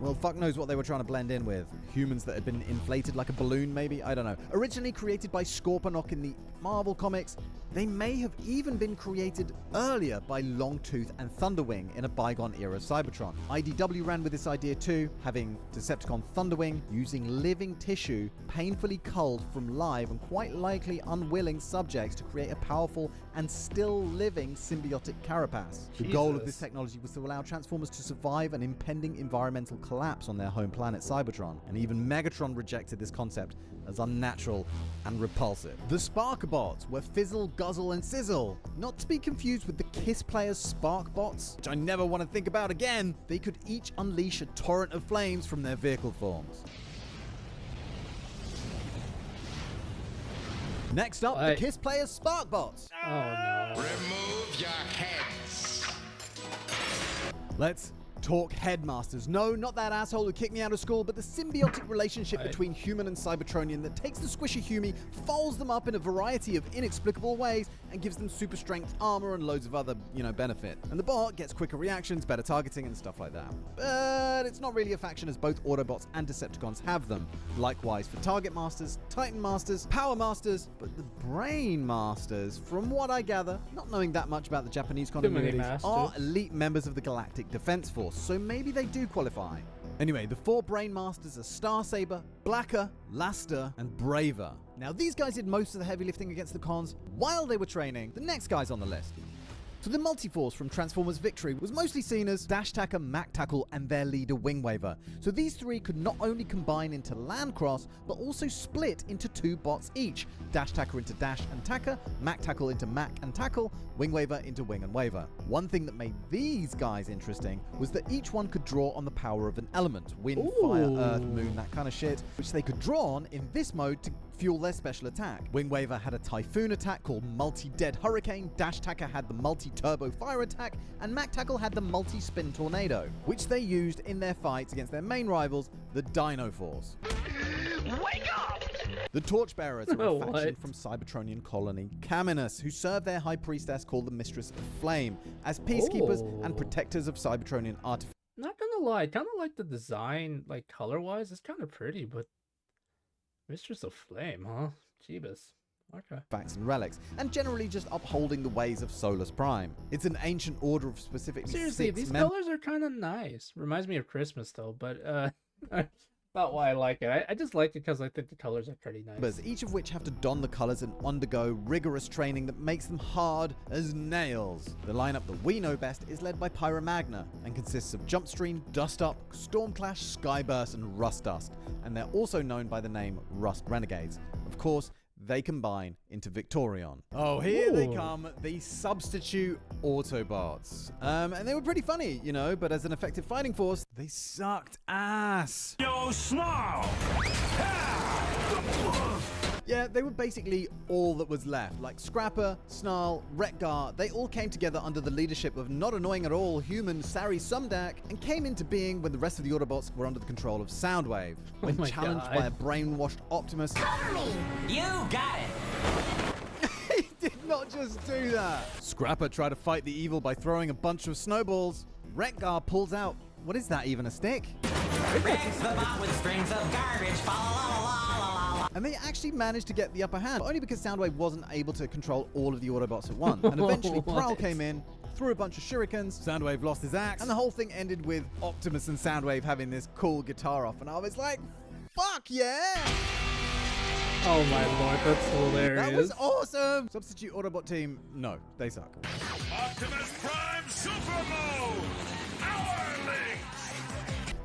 well, fuck knows what they were trying to blend in with. Humans that had been inflated like a balloon, maybe? I don't know. Originally created by Scorponok in the Marvel comics, they may have even been created earlier by Longtooth and Thunderwing in a bygone era of Cybertron. IDW ran with this idea too, having Decepticon Thunderwing using living tissue painfully culled from live and quite likely unwilling subjects to create a powerful and still living symbiotic carapace. The goal of this technology was to allow Transformers to survive an impending environmental collapse on their home planet Cybertron, and even Megatron rejected this concept as unnatural and repulsive. The Sparkabots were Fizzle, Guzzle, and Sizzle. Not to be confused with the Kiss Players Sparkbots, which I never want to think about again. They could each unleash a torrent of flames from their vehicle forms. Next up, the Kiss Players Sparkbots. Oh no. Remove your heads. Let's talk Headmasters. No, not that asshole who kicked me out of school, but the symbiotic relationship between human and Cybertronian that takes the squishy Humi, folds them up in a variety of inexplicable ways, and gives them super strength armor and loads of other, you know, benefit. And the bot gets quicker reactions, better targeting, and stuff like that. But it's not really a faction, as both Autobots and Decepticons have them. Likewise for Target Masters, Titan Masters, Power Masters, but the Brain Masters, from what I gather, not knowing that much about the Japanese continuities, are elite members of the Galactic Defense Force, so maybe they do qualify. Anyway, the four Brain Masters are Starsaber, Blacker, Laster, and Braver. Now, these guys did most of the heavy lifting against the cons while they were training the next guys on the list. So the Multiforce from Transformers Victory was mostly seen as Dash Tacker, Mac Tackle, and their leader Wingwaver. So these three could not only combine into Landcross, but also split into two bots each. Dash Tacker into Dash and Tacker, Mac Tackle into Mac and Tackle, Wingwaver into Wing and Waver. One thing that made these guys interesting was that each one could draw on the power of an element. Wind, fire, earth, moon, that kind of shit, which they could draw on in this mode to fuel their special attack. Wingwaver had a Typhoon attack called Multi-Dead Hurricane, Dash Tacker had the Multi-Turbo Fire attack, and Mac Tackle had the Multi-Spin Tornado, which they used in their fights against their main rivals, the Dino Force. Wake up! The Torchbearers are a faction from Cybertronian colony Caminus, who serve their high priestess called the Mistress of Flame as peacekeepers and protectors of Cybertronian artifacts. Not gonna lie, kind of like the design, like color-wise, it's kind of pretty, but Mistress of Flame, huh? Jeebus. Okay. Facts and relics, and generally just upholding the ways of Solus Prime. It's an ancient order of specifically seriously, these colors are kind of nice. Reminds me of Christmas though, but Not why I like it. I just like it because I think the colors are pretty nice. Each of which have to don the colors and undergo rigorous training that makes them hard as nails. The lineup that we know best is led by Pyromagna and consists of Jumpstream, Dust Up, Stormclash, Skyburst, and Rust Dust, and they're also known by the name Rust Renegades. Of course, they combine into Victorion. Oh, here they come, the substitute Autobots. And they were pretty funny, you know, but as an effective fighting force, they sucked ass. Yo, Snarl! Yeah, they were basically all that was left. Like Scrapper, Snarl, Retgar, they all came together under the leadership of not annoying at all human Sari Sumdak and came into being when the rest of the Autobots were under the control of Soundwave. When challenged by a brainwashed Optimus... Cover me! You got it! He did not just do that. Scrapper tried to fight the evil by throwing a bunch of snowballs. Retgar pulls out... What is that, even a stick? Rex the bot with strings of garbage, fa la la la la. And they actually managed to get the upper hand, only because Soundwave wasn't able to control all of the Autobots at once. And eventually Prowl came in, threw a bunch of shurikens, Soundwave lost his axe, and the whole thing ended with Optimus and Soundwave having this cool guitar off. And I was like, fuck yeah! Oh my lord, that's hilarious. That was awesome! Substitute Autobot team, no, they suck. Optimus Prime Super Mode!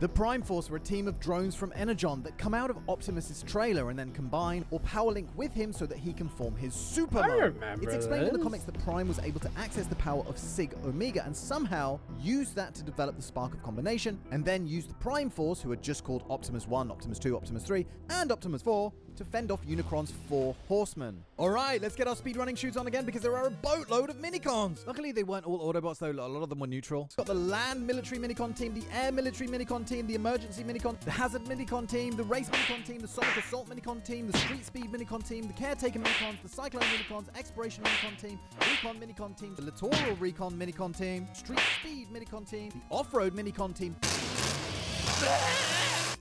The Prime Force were a team of drones from Energon that come out of Optimus's trailer and then combine or power link with him so that he can form his super mode. I remember It's explained in the this. comics that Prime was able to access the power of Sig Omega and somehow use that to develop the Spark of Combination, and then use the Prime Force, who are just called Optimus 1, Optimus 2, Optimus 3, and Optimus 4, to fend off Unicron's 4 horsemen. Alright, let's get our speedrunning shoes on again because there are a boatload of minicons! Luckily they weren't all Autobots though, a lot of them were neutral. Got the land military minicon team, the air military minicon team, the emergency minicon, the hazard minicon team, the race minicon team, the sonic assault minicon team, the street speed minicon team, the caretaker minicons, the cyclone minicons, exploration minicon team, recon minicon team, the littoral recon minicon team, street speed minicon team, the off-road minicon team.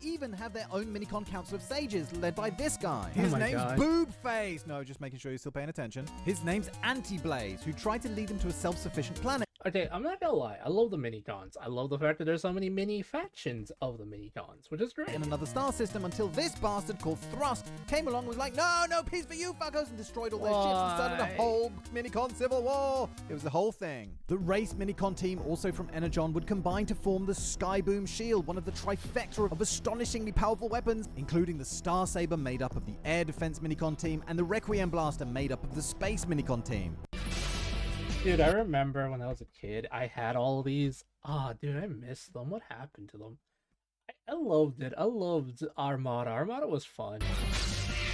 Even have their own minicon council of sages led by this guy. His name's Boobface. No, just making sure you're still paying attention. His name's Anti-Blaze, who tried to lead them to a self-sufficient planet. Okay, I'm not gonna lie, I love the minicons. I love the fact that there's so many mini factions of the minicons, which is great. In another star system until this bastard called Thrust came along and was like, no peace for you fuckers, and destroyed all their ships and started a whole minicon civil war. It was the whole thing. The race minicon team, also from Energon, would combine to form the Skyboom Shield, one of the trifecta of astonishingly powerful weapons, including the Star Saber made up of the Air Defense minicon team and the Requiem Blaster made up of the Space minicon team. Dude, I remember when I was a kid, I had all these. Dude, I miss them. What happened to them? I loved it. I loved Armada. Armada was fun.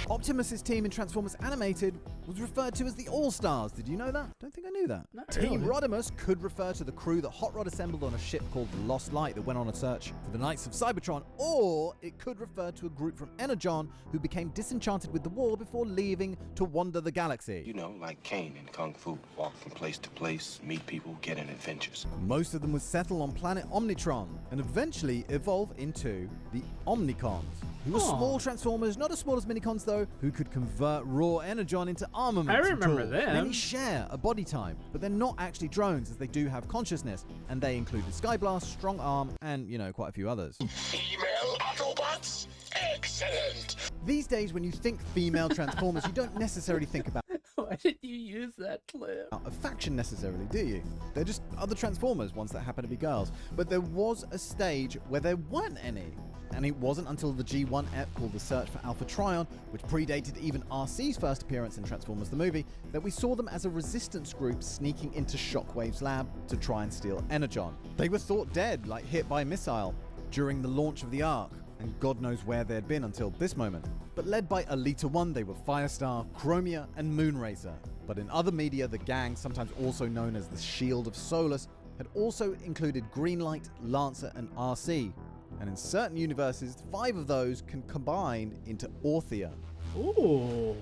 Optimus's team in Transformers Animated was referred to as the All-Stars. Did you know that? Don't think I knew that. Not Team really. Rodimus could refer to the crew that Hot Rod assembled on a ship called the Lost Light that went on a search for the Knights of Cybertron, or it could refer to a group from Energon who became disenchanted with the war before leaving to wander the galaxy. You know, like Kane in Kung Fu, walk from place to place, meet people, get in adventures. Most of them would settle on planet Omnitron and eventually evolve into the Omnicons, who were small Transformers, not as small as Minicons though, who could convert raw Energon into armaments. I remember and tools. them. Many share a body type, but they're not actually drones as they do have consciousness, and they include the Skyblast, Strong Arm, and, you know, quite a few others. Female Autobots? Excellent! These days, when you think female Transformers, you don't necessarily think about Why did you use that clip? a faction necessarily, do you? They're just other Transformers, ones that happen to be girls. But there was a stage where there weren't any. And it wasn't until the G1 ep called The Search for Alpha Trion, which predated even RC's first appearance in Transformers the movie, that we saw them as a resistance group sneaking into Shockwave's lab to try and steal Energon. They were thought dead, like hit by a missile, during the launch of the Ark, and God knows where they'd been until this moment. But led by Alita 1, they were Firestar, Chromia, and Moonracer. But in other media, the gang, sometimes also known as the Shield of Solus, had also included Greenlight, Lancer, and RC. And in certain universes, 5 of those can combine into Orthia. Ooh.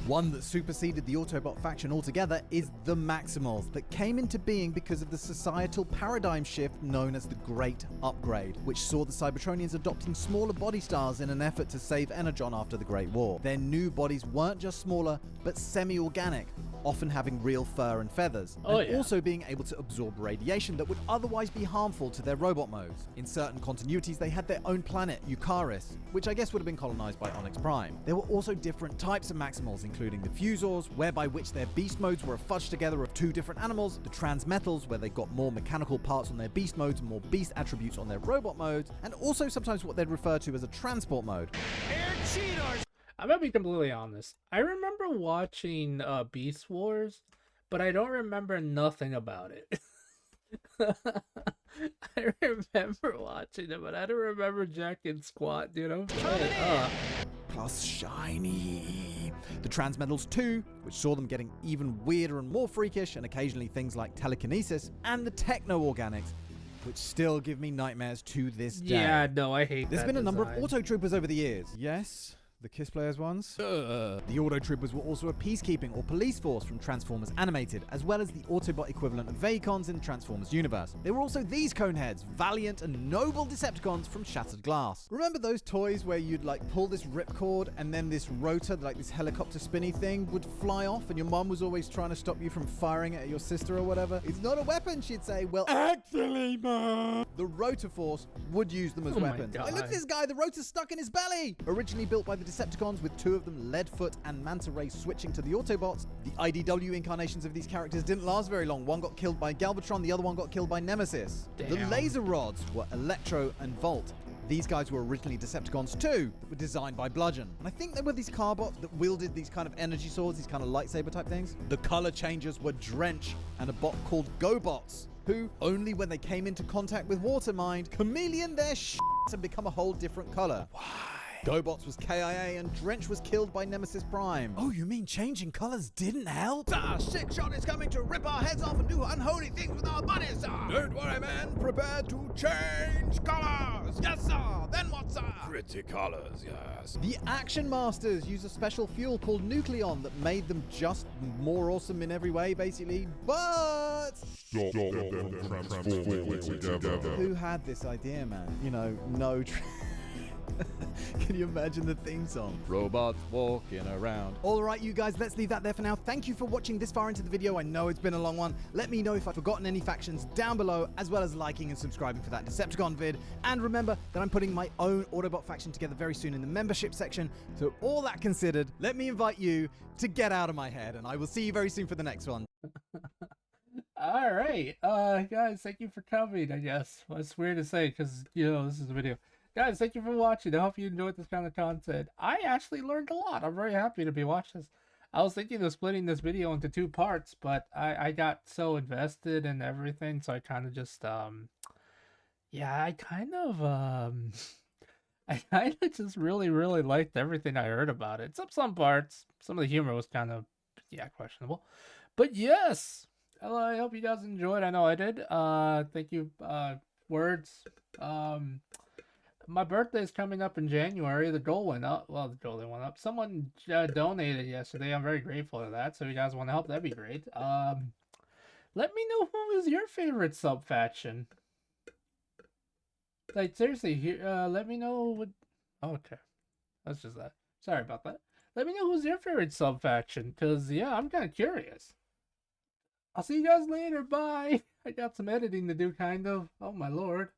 One that superseded the Autobot faction altogether is the Maximals, that came into being because of the societal paradigm shift known as the Great Upgrade, which saw the Cybertronians adopting smaller body styles in an effort to save Energon after the Great War. Their new bodies weren't just smaller, but semi-organic, often having real fur and feathers, and also being able to absorb radiation that would otherwise be harmful to their robot modes. In certain continuities, they had their own planet, Eucharis, which I guess would have been colonized by Onyx Prime. There were also different types of Maximals, including the Fusors, whereby which their beast modes were a fudge together of two different animals, the Transmetals, where they got more mechanical parts on their beast modes and more beast attributes on their robot modes, and also sometimes what they'd refer to as a transport mode. I'm gonna be completely honest. I remember watching Beast Wars, but I don't remember nothing about it. I remember watching it, but I don't remember jack and squat, dude. I'm straight up. Plus shiny. The Transmetals 2, which saw them getting even weirder and more freakish, and occasionally things like telekinesis, and the Techno-Organics, which still give me nightmares to this day. Yeah, no, I hate There's that been a number of design. Autotroopers over the years. Yes, the Kiss Players ones. The Autotroopers were also a peacekeeping or police force from Transformers Animated, as well as the Autobot equivalent of Vehicons in the Transformers universe. There were also these Coneheads, valiant and noble Decepticons from Shattered Glass. Remember those toys where you'd like pull this ripcord and then this rotor, like this helicopter spinny thing, would fly off, and your mom was always trying to stop you from firing it at your sister or whatever? It's not a weapon, she'd say. Well, actually, Mom. The Rotor Force would use them as weapons. Hey, look at this guy, the rotor's stuck in his belly! Originally built by the Decepticons, with two of them, Leadfoot and Manta Ray, switching to the Autobots. The IDW incarnations of these characters didn't last very long. One got killed by Galvatron, the other one got killed by Nemesis. Damn. The Laser Rods were Electro and Volt. These guys were originally Decepticons too, that were designed by Bludgeon. And I think they were these carbots that wielded these kind of energy swords, these kind of lightsaber type things. The color changers were Drench and a bot called GoBots, who, only when they came into contact with Watermind, chameleon their shit and become a whole different color. Why? GoBots was KIA and Drench was killed by Nemesis Prime. Oh, you mean changing colors didn't help? Six Shot is coming to rip our heads off and do unholy things with our bodies, sir! Don't worry, man. Prepare to change colors! Yes, sir! Then what, sir? Pretty colors, yes. The Action Masters use a special fuel called Nucleon that made them just more awesome in every way, basically. But Stop them transforming together. Who had this idea, man? You know, no... Can you imagine the theme song? Robots walking around. All right, you guys, let's leave that there for now. Thank you for watching this far into the video. I know it's been a long one. Let me know if I've forgotten any factions down below, as well as liking and subscribing for that Decepticon vid. And remember that I'm putting my own Autobot faction together very soon in the membership section. So all that considered, let me invite you to get out of my head, and I will see you very soon for the next one. All right, guys, thank you for coming. I guess well, it's weird to say because this is a video. Guys, thank you for watching. I hope you enjoyed this kind of content. I actually learned a lot. I'm very happy to be watching this. I was thinking of splitting this video into 2 parts, but I got so invested in everything, so I kind of just I kind of just really liked everything I heard about it. Some parts, some of the humor was kind of questionable, but yes, I hope you guys enjoyed. I know I did. Thank you. Words. My birthday is coming up in January. The goal went up. Well, the goal went up. Someone donated yesterday. I'm very grateful for that. So if you guys want to help, that'd be great. Let me know who is your favorite sub faction. Like seriously, let me know what. Okay, that's just that. Sorry about that. Let me know who's your favorite sub faction, cause I'm kind of curious. I'll see you guys later. Bye. I got some editing to do, kind of. Oh my lord.